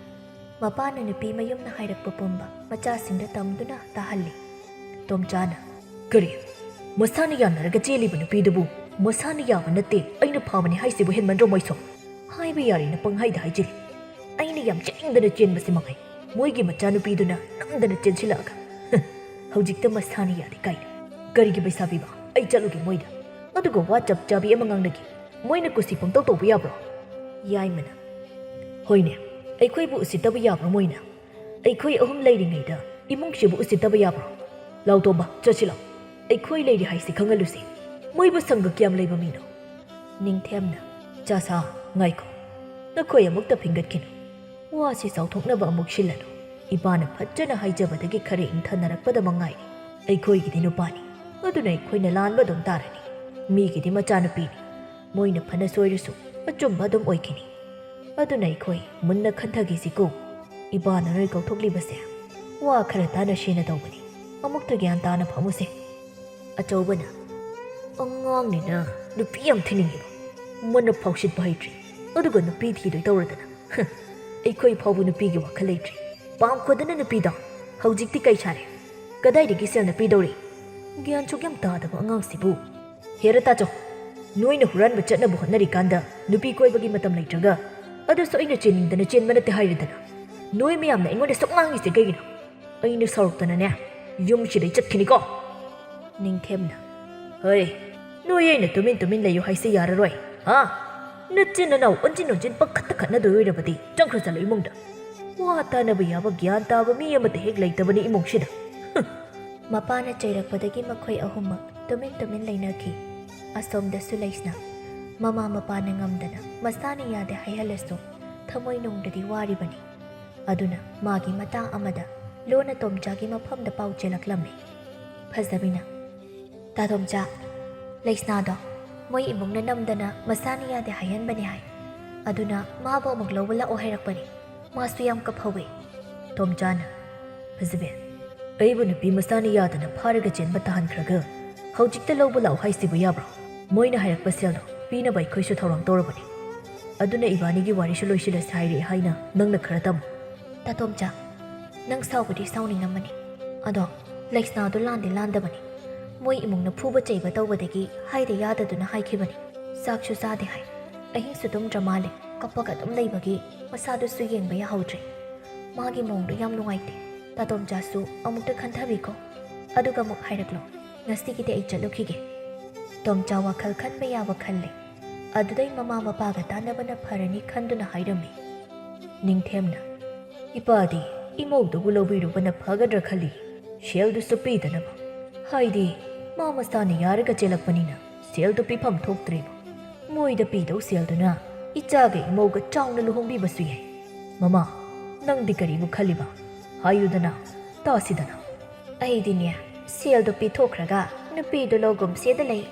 ꯃꯄꯥꯅ ꯅꯨꯄꯤ ꯃꯌꯨꯝꯅ ꯍꯥꯏꯔꯛꯄ ꯄꯨꯝꯕ ꯃꯆꯥꯁꯤꯡꯗ ꯇꯝꯗꯨꯅ ꯇꯥꯍꯜꯂꯤ ꯇꯣꯝꯆꯥꯅ ꯀꯔꯤ ꯃꯁꯥꯅ ꯌꯥꯅꯔꯒ ꯆꯦꯜꯂꯤꯕ ꯅꯨꯄꯤꯗꯨꯕꯨ ꯃꯁꯥꯅ ꯌꯥꯕ ꯅꯠꯇꯦ ꯑꯩꯅ ꯐꯕꯅꯤ ꯍꯥꯏꯁꯤꯕꯨ ꯍꯦꯟꯃꯟꯗ꯭ꯔꯣ ꯃꯣꯏꯁꯨ ꯍꯥꯏꯕ ꯌꯥꯔꯦꯅ ꯄꯪꯍꯥꯏꯗ ꯍꯥꯏꯖꯤꯜꯂꯤ ꯑꯩꯅ ꯌꯥꯝ ꯆꯦꯟꯅꯤꯡꯗꯅ ꯆꯦꯟꯕꯁꯤ ꯃꯉꯥꯏ ꯃꯣꯏꯒꯤ ꯃꯆꯥꯅꯨꯄꯤꯗꯨꯅ ꯅꯝꯗꯅ ꯆꯦꯟꯁꯤꯜꯂꯛꯑꯒ ꯍꯧꯖꯤꯛꯇ ꯃꯁꯥꯅ ꯌꯥꯗꯦ ꯀꯥꯏꯅ ꯀꯔꯤꯒꯤ ꯄꯩꯁꯥ ꯄꯤꯕ ꯑꯩ ꯆꯠꯂꯨꯒꯦ ꯃꯣꯏꯗ ꯑꯗꯨꯒ ꯋꯥ ꯆꯞ ꯆꯥꯕꯤ ꯑꯃ ꯉꯥꯡꯅꯒꯦ ꯃꯣꯏꯅ ꯀꯨꯁꯤ ꯄꯪꯇꯧ ꯇꯧꯕ ꯌꯥꯕ꯭ꯔꯣ ꯌꯥꯏꯃꯅ ꯍꯣꯏꯅꯦ ꯑꯩꯈꯣꯏꯕꯨ ꯎꯁꯤꯠꯇꯕ ꯌꯥꯕ꯭ꯔꯣ ꯃꯣꯏꯅ ꯑꯩꯈꯣꯏ ꯑꯍꯨꯝ ꯂꯩꯔꯤꯉꯩꯗ ꯏꯃꯨꯡꯁꯤꯕꯨ ꯎꯁꯤꯠꯇꯕ ꯌꯥꯕ꯭ꯔꯣ? ꯂꯥꯎꯇꯣꯝꯕ ꯆꯠꯁꯤ ꯂꯥꯎ, ꯑꯩꯈꯣꯏ ꯂꯩꯔꯤ ꯍꯥꯏꯁꯤ ꯈꯪꯍꯜꯂꯨꯁꯤ꯫ ꯃꯣꯏꯕꯨ ꯁꯪꯒ ꯀꯌꯥꯝ ꯂꯩꯕ ꯃꯤꯅꯣ? ꯅꯤꯡꯊꯦꯝꯅ ꯆꯥꯁꯥ ꯉꯥꯏꯈꯣ, ꯅꯈꯣꯏ ꯑꯃꯨꯛꯇ ꯐꯤꯡꯒꯠꯈꯤꯅꯨ, ꯋꯥꯁꯤ ꯆꯥꯎꯊꯣꯛꯅꯕ ꯑꯃꯨꯛ ꯁꯤꯜꯂꯅꯨ꯫ ꯏꯄꯥꯅ ꯐꯖꯅ ꯍꯥꯏꯖꯕꯗꯒꯤ ꯈꯔ ꯏꯪꯊꯅꯔꯛꯄꯗ ꯃꯉꯥꯏꯔꯤ꯫ ꯑꯩꯈꯣꯏꯒꯤꯗꯤ ꯅꯨꯄꯥꯅꯤ, ꯑꯗꯨꯅ ꯑꯩꯈꯣꯏꯅ ꯂꯥꯟꯕ ꯑꯗꯨꯝ ꯇꯥꯔꯅꯤ꯫ ꯃꯤꯒꯤꯗꯤ ꯃꯆꯥꯅꯨꯄꯤꯅꯤ, ꯃꯣꯏꯅ ꯐꯅ ꯁꯣꯏꯔꯁꯨ ꯑꯆꯨꯝꯕ ꯑꯗꯨꯝ ꯑꯣꯏꯈꯤꯅꯤ꯫ ꯑꯗꯨꯅ ꯑꯩꯈꯣꯏ ꯃꯨꯟꯅ ꯈꯟꯊꯈꯤꯁꯤꯀꯣ꯫ ꯏꯄꯥꯅ ꯅꯣꯏ ꯀꯧꯊꯣꯛꯂꯤꯕꯁꯦ ꯋꯥ ꯈꯔ ꯇꯥꯟꯅꯁꯦꯅ ꯇꯧꯕꯅꯤ, ꯑꯃꯨꯛꯇ ꯒ꯭ꯌꯥꯟ ꯇꯥꯅ ꯐꯝꯃꯨꯁꯦ꯫ ꯑꯆꯧꯕꯅ ꯑꯉꯥꯡꯅꯤꯅ ꯅꯨꯄꯤ ꯌꯥꯝ ꯊꯤꯅꯤꯡꯉꯤꯕ, ꯃꯨꯟꯅ ꯐꯥꯎꯁꯤꯠꯄ ꯍꯩꯇ꯭ꯔꯤ, ꯑꯗꯨꯒ ꯅꯨꯄꯤ ꯊꯤꯗꯣꯏ ꯇꯧꯔꯗꯅ ꯑꯩꯈꯣꯏ ꯐꯥꯎꯕ ꯅꯨꯄꯤꯒꯤ ꯋꯥꯈꯜ ꯂꯩꯇ꯭ꯔꯤ꯫ ꯄꯥꯝꯈꯣꯗꯅ ꯅꯨꯄꯤꯗꯣ ꯍꯧꯖꯤꯛꯇꯤ ꯀꯩ ꯁꯥꯔꯦ? ꯀꯗꯥꯏꯗꯒꯤ ꯁꯦꯜꯅ ꯄꯤꯗꯧꯔꯤ? ꯒ꯭ꯌꯥꯟ ꯁꯨꯛ ꯌꯥꯝ ꯇꯥꯗꯕ ꯑꯉꯥꯡꯁꯤꯕꯨ꯫ ꯍꯦꯔ ꯇꯥꯆꯧ, ꯅꯣꯏꯅ ꯍꯨꯔꯥꯟꯕ ꯆꯠꯅꯕ ꯍꯣꯠꯅꯔꯤꯀꯥꯟꯗ ꯅꯨꯄꯤ ꯀꯣꯏꯕꯒꯤ ꯃꯇꯝ ꯂꯩꯇ꯭ꯔꯒ ꯑꯗꯨꯁꯨ ꯑꯩꯅ ꯆꯦꯟꯅꯤꯡꯗꯅ ꯆꯦꯟꯕ ꯅꯠꯇꯦ ꯍꯥꯏꯔꯗꯅ ꯅꯣꯏ ꯃꯌꯥꯝꯅ ꯑꯩꯉꯣꯟꯗ ꯁꯨꯛ ꯉꯥꯡꯉꯤꯁꯦ ꯀꯩꯒꯤꯅꯣ? ꯑꯩꯅ ꯁꯥꯎꯔꯛꯇꯅꯅꯦ ꯌꯨꯝꯁꯤꯗꯩ ꯆꯠꯈꯤꯅꯤꯀꯣ꯫ ꯅꯤꯡꯊꯦꯝꯅ ꯍꯣꯏ, ꯅꯣꯏ ꯑꯩꯅ ꯇꯨꯃꯤꯟ ꯇꯨꯃꯤꯟ ꯂꯩꯌꯨ ꯍꯥꯏꯁꯦ ꯌꯥꯔꯔꯣꯏ꯫ ꯅꯆꯤꯟ ꯅꯅꯥꯎ ꯑꯣꯟꯖꯤꯟ ꯑꯣꯟꯖꯤꯟ ꯄꯪꯈꯠꯇ ꯈꯠꯅꯗꯣꯏ ꯑꯣꯏꯔꯕꯗꯤ ꯆꯪꯈ꯭ꯔ ꯆꯠꯂꯣ ꯏꯃꯨꯡꯗ꯫ ꯋꯥ ꯇꯥꯅꯕ ꯌꯥꯕ ꯒ꯭ꯌꯥꯟ ꯇꯥꯕ ꯃꯤ ꯑꯃꯠꯇ ꯍꯦꯛ ꯂꯩꯇꯕꯅꯤ ꯏꯃꯨꯡꯁꯤꯗ꯫ ꯃꯄꯥꯅ ꯆꯩꯔꯛꯄꯗꯒꯤ ꯃꯈꯣꯏ ꯑꯍꯨꯝꯃꯛ ꯇꯨꯃꯤꯟ ꯇꯨꯃꯤꯟ ꯂꯩꯅꯈꯤ꯫ ꯑꯁꯣꯝꯗꯁꯨ ꯂꯩꯁꯅ ꯃꯃꯥ ꯃꯄꯥꯅ ꯉꯝꯗꯅ ꯃꯁꯥꯅ ꯌꯥꯗꯦ ꯍꯥꯏꯍꯜꯂꯁꯨ ꯊꯃꯣꯏꯅꯨꯡꯗꯗꯤ ꯋꯥꯔꯤꯕꯅꯤ꯫ ꯑꯗꯨꯅ ꯃꯥꯒꯤ ꯃꯇꯥꯡ ꯑꯃꯗ ꯂꯣꯟꯅ ꯇꯣꯝꯆꯥꯒꯤ ꯃꯐꯝꯗ ꯄꯥꯎ ꯆꯦꯜꯂꯛꯂꯝꯃꯤ꯫ ꯐꯖꯕꯤꯅ ꯇꯥꯇꯣꯝꯆꯥ, ꯂꯩꯁꯅꯥꯗꯣ ꯃꯣꯏ ꯏꯃꯨꯡꯅ ꯅꯝꯗꯅ ꯃꯁꯥꯅ ꯌꯥꯗꯦ ꯍꯥꯏꯍꯟꯕꯅꯤ ꯍꯥꯏ, ꯑꯗꯨꯅ ꯃꯥꯕꯨ ꯑꯃꯨꯛ ꯂꯧꯕ ꯂꯥꯛꯑꯣ ꯍꯥꯏꯔꯛꯄꯅꯤ꯫ ꯃꯥꯁꯨ ꯌꯥꯝ ꯀꯞꯍꯧꯋꯤ꯫ ꯇꯣꯝꯆꯥꯅ ꯐꯖꯕꯦ, ꯑꯩꯕꯨ ꯅꯨꯄꯤ ꯃꯁꯥꯅ ꯌꯥꯗꯅ ꯐꯥꯔꯒ ꯆꯦꯟꯕ ꯇꯥꯍꯟꯈ꯭ꯔꯒ ꯍꯧꯖꯤꯛꯇ ꯂꯧꯕ ꯂꯥꯛꯑꯣ ꯍꯥꯏꯁꯤꯕꯨ ꯌꯥꯕ꯭ꯔꯣ? ꯃꯣꯏꯅ ꯍꯥꯏꯔꯛꯄ ꯁꯦꯜꯗꯣ ꯄꯤꯅꯕ ꯑꯩꯈꯣꯏꯁꯨ ꯊꯧꯔꯥꯡ ꯇꯧꯔꯕꯅꯤ꯫ ꯑꯗꯨꯅ ꯏꯕꯥꯅꯤꯒꯤ ꯋꯥꯔꯤꯁꯨ ꯂꯣꯏꯁꯤꯜꯂꯁꯤ ꯍꯥꯏꯔꯛꯑꯦ ꯍꯥꯏꯅ ꯅꯪꯅ ꯈꯔ ꯇꯝꯃꯨ꯫ ꯇꯥꯇꯣꯝꯆꯥ, ꯅꯪ ꯁꯥꯎꯕꯗꯤ ꯁꯥꯎꯅꯤꯡꯉꯝꯃꯅꯤ, ꯑꯗꯣ ꯂꯩꯁꯅꯥꯗꯣ ꯂꯥꯟꯗꯤ ꯂꯥꯟꯗꯕꯅꯤ꯫ ꯃꯣꯏ ꯏꯃꯨꯡꯅ ꯐꯨꯕ ꯆꯩꯕ ꯇꯧꯕꯗꯒꯤ ꯍꯥꯏꯗ ꯌꯥꯗꯗꯨꯅ ꯍꯥꯏꯈꯤꯕꯅꯤ꯫ ꯆꯥꯛꯁꯨ ꯆꯥꯗꯦ ꯍꯥꯏ, ꯑꯍꯤꯡꯁꯨ ꯇꯨꯝꯗ꯭ꯔ ꯃꯥꯜꯂꯦ, ꯀꯞꯄꯒ ꯑꯗꯨꯝ ꯂꯩꯕꯒꯤ ꯃꯁꯥꯗꯨꯁꯨ ꯌꯦꯡꯕ ꯌꯥꯍꯧꯗ꯭ꯔꯦ꯫ ꯃꯥꯒꯤ ꯃꯑꯣꯡꯗꯣ ꯌꯥꯝ ꯅꯨꯡꯉꯥꯏꯇꯦ꯫ ꯇꯥꯇꯣꯝꯆꯥꯁꯨ ꯑꯃꯨꯛꯇ ꯈꯟꯊꯕꯤꯀꯣ, ꯑꯗꯨꯒ ꯑꯃꯨꯛ ꯍꯥꯏꯔꯛꯂꯣ꯫ ꯉꯁꯤꯒꯤꯗꯤ ꯑꯩ ꯆꯠꯂꯨꯈꯤꯒꯦ꯫ ꯇꯣꯝꯆꯥ ꯋꯥꯈꯜ ꯈꯟꯕ ꯌꯥꯕ ꯈꯜꯂꯦ꯫ ꯑꯗꯨꯗꯩ ꯃꯃꯥ ꯃꯄꯥꯒ ꯇꯥꯟꯅꯕꯅ ꯐꯔꯅꯤ ꯈꯟꯗꯨꯅ ꯍꯥꯏꯔꯝꯃꯤ꯫ ꯅꯤꯡꯊꯦꯝꯅ ꯏꯄꯥꯗꯤ ꯏꯃꯧꯗꯨꯕꯨ ꯂꯧꯕꯤꯔꯨꯕꯅ ꯐꯒꯗ꯭ꯔꯥ ꯈꯜꯂꯤ, ꯁꯦꯜꯗꯨꯁꯨ ꯄꯤꯗꯅꯕ꯫ ꯍꯥꯏꯗꯤ ꯃꯥ ꯃꯁꯥꯅ ꯌꯥꯔꯒ ꯆꯦꯜꯂꯛꯄꯅꯤꯅ ꯁꯦꯜꯗꯨ ꯄꯤꯐꯝ ꯊꯣꯛꯇ꯭ꯔꯦꯕ꯫ ꯃꯣꯏꯗ ꯄꯤꯗꯧ ꯁꯦꯜꯗꯨꯅ ꯏꯆꯥꯒ ꯏꯃꯧꯒ ꯆꯥꯎꯅ ꯂꯨꯍꯣꯡꯕꯤꯕꯁꯨ ꯌꯥꯏ꯫ ꯃꯃꯥ, ꯅꯪꯗꯤ ꯀꯔꯤꯕꯨ ꯈꯜꯂꯤꯕ? ꯍꯥꯏꯌꯨꯗꯅ, ꯇꯥꯁꯤꯗꯅ꯫ ꯑꯩꯗꯤꯅꯦ ꯁꯦꯜꯗꯣ ꯄꯤꯊꯣꯛꯈ꯭ꯔꯒ ꯅꯨꯄꯤꯗꯨ ꯂꯧꯒꯨꯝꯁꯦꯗ ꯂꯩ꯫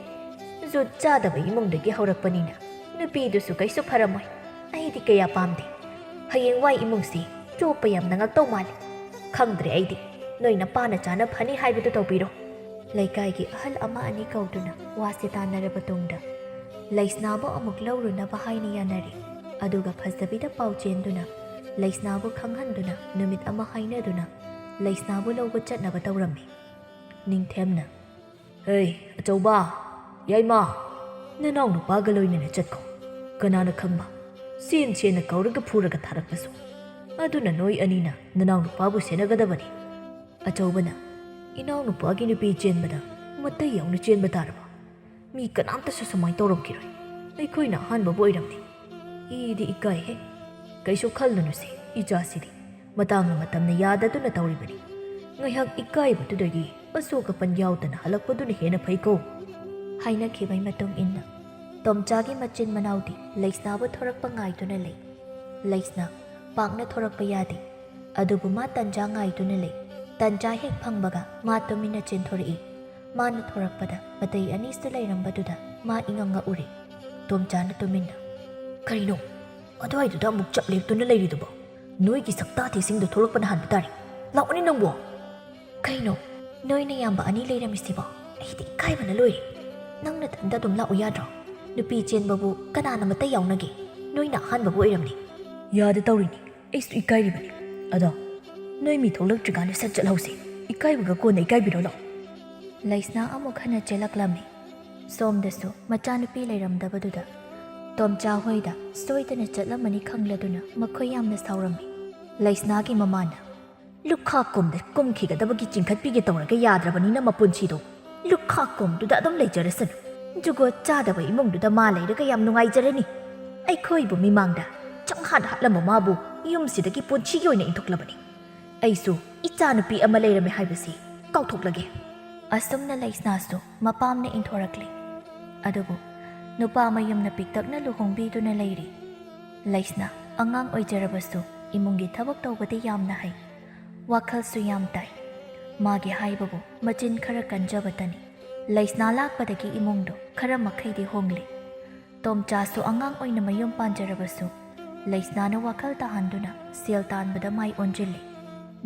ꯖꯨꯠ ꯆꯥꯗꯕ ꯏꯃꯨꯡꯗꯒꯤ ꯍꯧꯔꯛꯄꯅꯤꯅ ꯅꯨꯄꯤꯗꯨꯁꯨ ꯀꯩꯁꯨ ꯐꯔꯝꯃꯣꯏ꯫ ꯑꯩꯗꯤ ꯀꯌꯥ ꯄꯥꯝꯗꯦ꯫ ꯍꯌꯦꯡꯋꯥꯏ ꯏꯃꯨꯡꯁꯤ ꯆꯣꯞꯄ ꯌꯥꯝꯅ ꯉꯛꯇꯧ ꯃꯥꯜꯂꯤ꯫ ꯈꯪꯗ꯭ꯔꯦ ꯑꯩꯗꯤ, ꯅꯣꯏꯅ ꯄꯥꯅ ꯆꯥꯅ ꯐꯅꯤ ꯍꯥꯏꯕꯗꯨ ꯇꯧꯕꯤꯔꯣ꯫ ꯂꯩꯀꯥꯏꯒꯤ ꯑꯍꯜ ꯑꯃ ꯑꯅꯤ ꯀꯧꯗꯨꯅ ꯋꯥꯁꯦ ꯇꯥꯟꯅꯔꯕ ꯇꯨꯡꯗ ꯂꯩꯁꯅꯥꯕꯨ ꯑꯃꯨꯛ ꯂꯧꯔꯨꯅꯕ ꯍꯥꯏꯅ ꯌꯥꯅꯔꯤ꯫ ꯑꯗꯨꯒ ꯐꯖꯕꯤꯗ ꯄꯥꯎ ꯆꯦꯟꯗꯨꯅ ꯂꯩꯁꯅꯥꯕꯨ ꯈꯪꯍꯟꯗꯨꯅ ꯅꯨꯃꯤꯠ ꯑꯃ ꯍꯥꯏꯅꯗꯨꯅ ꯂꯩꯁꯅꯥꯕꯨ ꯂꯧꯕ ꯆꯠꯅꯕ ꯇꯧꯔꯝꯃꯤ꯫ ꯅꯤꯡꯊꯦꯝꯅ ꯍꯩ ꯑꯆꯧꯕ, ꯌꯥꯏꯃ, ꯅꯅꯥꯎ ꯅꯨꯄꯥꯒ ꯂꯣꯏꯅꯅ ꯆꯠꯈꯣ꯫ ꯀꯅꯥꯅ ꯈꯪꯕ ꯁꯦꯟ ꯀꯧꯔꯒ ꯐꯨꯔꯒ ꯊꯥꯔꯛꯄꯁꯨ꯫ ꯑꯗꯨꯅ ꯅꯣꯏ ꯑꯅꯤꯅ ꯅꯅꯥꯎ ꯅꯨꯄꯥꯕꯨ ꯁꯦꯟꯅꯒꯗꯕꯅꯤ꯫ ꯑꯆꯧꯕꯅ ꯏꯅꯥꯎ ꯅꯨꯄꯥꯒꯤ ꯅꯨꯄꯤ ꯆꯦꯟꯕꯗ ꯃꯇꯩ ꯌꯥꯎꯅ ꯆꯦꯟꯕ ꯇꯥꯔꯕ? ꯃꯤ ꯀꯅꯥꯝꯇꯁꯨ ꯁꯨꯃꯥꯏꯅ ꯇꯧꯔꯝꯈꯤꯔꯣꯏ, ꯑꯩꯈꯣꯏꯅ ꯑꯍꯥꯟꯕꯕꯨ ꯑꯣꯏꯔꯝꯅꯤ꯫ ꯏꯗꯤ ꯏꯀꯥꯏꯍꯦ꯫ ꯀꯩꯁꯨ ꯈꯜꯂꯨꯅꯨꯁꯤ, ꯏꯆꯥꯁꯤꯗꯤ ꯃꯇꯥꯡꯅ ꯃꯇꯝꯅ ꯌꯥꯗꯗꯨꯅ ꯇꯧꯔꯤꯕꯅꯤ꯫ ꯉꯥꯏꯍꯥꯛ ꯏꯀꯥꯏꯕꯗꯨꯗꯒꯤ ꯑꯁꯣꯛ ꯑꯄꯟ ꯌꯥꯎꯗꯅ ꯍꯜꯂꯛꯄꯗꯨꯅ ꯍꯦꯟꯅ ꯐꯩꯀꯣ꯫ ꯍꯥꯏꯅꯈꯤꯕꯩ ꯃꯇꯨꯡ ꯏꯟꯅ ꯇꯣꯝꯆꯥꯒꯤ ꯃꯆꯤꯟ ꯃꯅꯥꯎꯗꯤ ꯂꯩꯁꯅꯥꯕꯨ ꯊꯣꯔꯛꯄ ꯉꯥꯏꯗꯨꯅ ꯂꯩ꯫ ꯂꯩꯁꯅꯥ ꯄꯥꯛꯅ ꯊꯣꯔꯛꯄ ꯌꯥꯗꯦ, ꯑꯗꯨꯕꯨ ꯃꯥ ꯇꯟꯖꯥ ꯉꯥꯏꯗꯨꯅ ꯂꯩ꯫ ꯇꯟꯖꯥ ꯍꯦꯛ ꯐꯪꯕꯒ ꯃꯥ ꯇꯨꯃꯤꯟꯅ ꯆꯦꯟꯊꯣꯔꯛꯏ꯫ ꯃꯥꯅ ꯊꯣꯔꯛꯄꯗ ꯑꯇꯩ ꯑꯅꯤꯁꯨ ꯂꯩꯔꯝꯕꯗꯨꯗ ꯃꯥ ꯏꯉꯛ ꯉꯛꯎꯔꯦ꯫ ꯇꯣꯝꯆꯥꯅ ꯇꯨꯃꯤꯟꯅ ꯀꯔꯤꯅꯣ ꯑꯗꯨꯋꯥꯏꯗꯨꯗ ꯑꯃꯨꯛ ꯆꯞ ꯂꯦꯞꯇꯨꯅ ꯂꯩꯔꯤꯗꯨꯕꯣ? ꯅꯣꯏꯒꯤ ꯁꯛꯇꯥꯊꯤꯁꯤꯡꯗꯣ ꯊꯣꯛꯂꯛꯄꯅ ꯍꯥꯟꯕ ꯇꯥꯔꯤ꯫ ꯂꯥꯛꯑꯣꯅꯦ ꯅꯪꯕꯣ꯫ ꯀꯩꯅꯣ ꯅꯣꯏꯅ ꯌꯥꯝꯕ ꯑꯅꯤ ꯂꯩꯔꯝꯃꯤꯁꯤꯕꯣ? ꯑꯩꯗꯤ ꯏꯀꯥꯏꯕꯅ ꯂꯣꯏꯔꯦ꯫ ꯅꯪꯅ ꯊꯟꯗ ꯑꯗꯨꯝ ꯂꯥꯛꯎ ꯌꯥꯗ꯭ꯔꯣ? ꯅꯨꯄꯤ ꯆꯦꯟꯕꯕꯨ ꯀꯅꯥꯅ ꯃꯇꯩ ꯌꯥꯎꯅꯒꯦ? ꯅꯣꯏꯅ ꯑꯍꯥꯟꯕꯕꯨ ꯑꯣꯏꯔꯝꯅꯤ꯫ ꯌꯥꯗ ꯇꯧꯔꯤꯅꯤ, ꯑꯩꯁꯨ ꯏꯀꯥꯏꯔꯤꯕꯅꯤ꯫ ꯑꯗꯣ ꯅꯣꯏ ꯃꯤ ꯊꯣꯛꯂꯛꯇ꯭ꯔꯤꯀꯥꯟꯗ ꯁꯠ ꯆꯠꯍꯧꯁꯤ꯫ ꯏꯀꯥꯏꯕꯒ ꯀꯣꯟꯅ ꯏꯀꯥꯏꯕꯤꯔꯣ ꯂꯥꯛꯑꯣ꯫ ꯂꯩꯁꯅꯥ ꯑꯃꯨꯛ ꯍꯟꯅ ꯆꯦꯜꯂꯛꯂꯝꯃꯤ꯫ ꯁꯣꯝꯗꯁꯨ ꯃꯆꯥꯅꯨꯄꯤ ꯂꯩꯔꯝꯗꯕꯗꯨꯗ ꯇꯣꯝꯆꯥ ꯍꯣꯏꯗ ꯁꯣꯏꯗꯅ ꯆꯠꯂꯝꯃꯅꯤ ꯈꯪꯂꯗꯨꯅ ꯃꯈꯣꯏ ꯌꯥꯝꯅ ꯁꯥꯎꯔꯝꯃꯤ꯫ ꯂꯩꯁꯅꯥꯒꯤ ꯃꯃꯥꯅ ꯂꯨꯈꯥꯛ ꯀꯣꯝꯗ ꯀꯨꯝꯈꯤꯒꯗꯕꯒꯤ ꯆꯤꯡꯈꯠꯄꯤꯒꯦ ꯇꯧꯔꯒ ꯌꯥꯗ꯭ꯔꯕꯅꯤꯅ ꯃꯄꯨꯟꯁꯤꯗꯣ ꯂꯨꯈꯥꯛ ꯀꯣꯝꯗꯨꯗ ꯑꯗꯨꯝ ꯂꯩꯖꯔꯁꯅꯨ꯫ ꯖꯨꯒꯣꯠ ꯆꯥꯗꯕ ꯏꯃꯨꯡꯗꯨꯗ ꯃꯥ ꯂꯩꯔꯒ ꯌꯥꯝ ꯅꯨꯡꯉꯥꯏꯖꯔꯅꯤ꯫ ꯑꯩꯈꯣꯏꯕꯨ ꯃꯤꯃꯥꯡꯗ ꯆꯪꯍꯥꯠ ꯍꯥꯠꯂꯝꯕ ꯃꯥꯕꯨ ꯌꯨꯝꯁꯤꯗꯒꯤ ꯄꯨꯟꯁꯤꯒꯤ ꯑꯣꯏꯅ ꯏꯟꯊꯣꯛꯂꯕꯅꯤ꯫ ꯑꯩꯁꯨ ꯏꯆꯥꯅꯨꯄꯤ ꯑꯃ ꯂꯩꯔꯝꯃꯦ ꯍꯥꯏꯕꯁꯤ ꯀꯥꯎꯊꯣꯛꯂꯒꯦ꯫ ꯑꯁꯨꯝꯅ ꯂꯩꯁꯅꯥꯁꯨ ꯃꯄꯥꯝꯅ ꯏꯟꯊꯣꯔꯛꯂꯤ꯫ ꯑꯗꯨꯕꯨ ꯅꯨꯄꯥ ꯃꯌꯨꯝꯅ ꯄꯤꯛꯇꯛꯅ ꯂꯨꯍꯣꯡꯕꯤꯗꯨꯅ ꯂꯩꯔꯤ꯫ ꯂꯩꯁꯅꯥ ꯑꯉꯥꯡ ꯑꯣꯏꯖꯔꯕꯁꯨ ꯏꯃꯨꯡꯒꯤ ꯊꯕꯛ ꯇꯧꯕꯗꯤ ꯌꯥꯝꯅ ꯍꯩ, ꯋꯥꯈꯜꯁꯨ ꯌꯥꯝ ꯇꯥꯏ꯫ ꯃꯥꯒꯤ ꯍꯥꯏꯕꯕꯨ ꯃꯆꯤꯟ ꯈꯔ ꯀꯟꯖꯕꯇꯅꯤ꯫ ꯂꯩꯁꯅꯥ ꯂꯥꯛꯄꯗꯒꯤ ꯏꯃꯨꯡꯗꯣ ꯈꯔ ꯃꯈꯩꯗꯤ ꯍꯣꯡꯂꯤ꯫ ꯇꯣꯝꯆꯥꯁꯨ ꯑꯉꯥꯡ ꯑꯣꯏꯅ ꯃꯌꯨꯝ ꯄꯥꯟꯖꯔꯕꯁꯨ ꯂꯩꯁꯅꯥꯅ ꯋꯥꯈꯜ ꯇꯥꯍꯟꯗꯨꯅ ꯁꯦꯜ ꯇꯥꯟꯕꯗ ꯃꯥꯏ ꯑꯣꯟꯁꯤꯜꯂꯤ꯫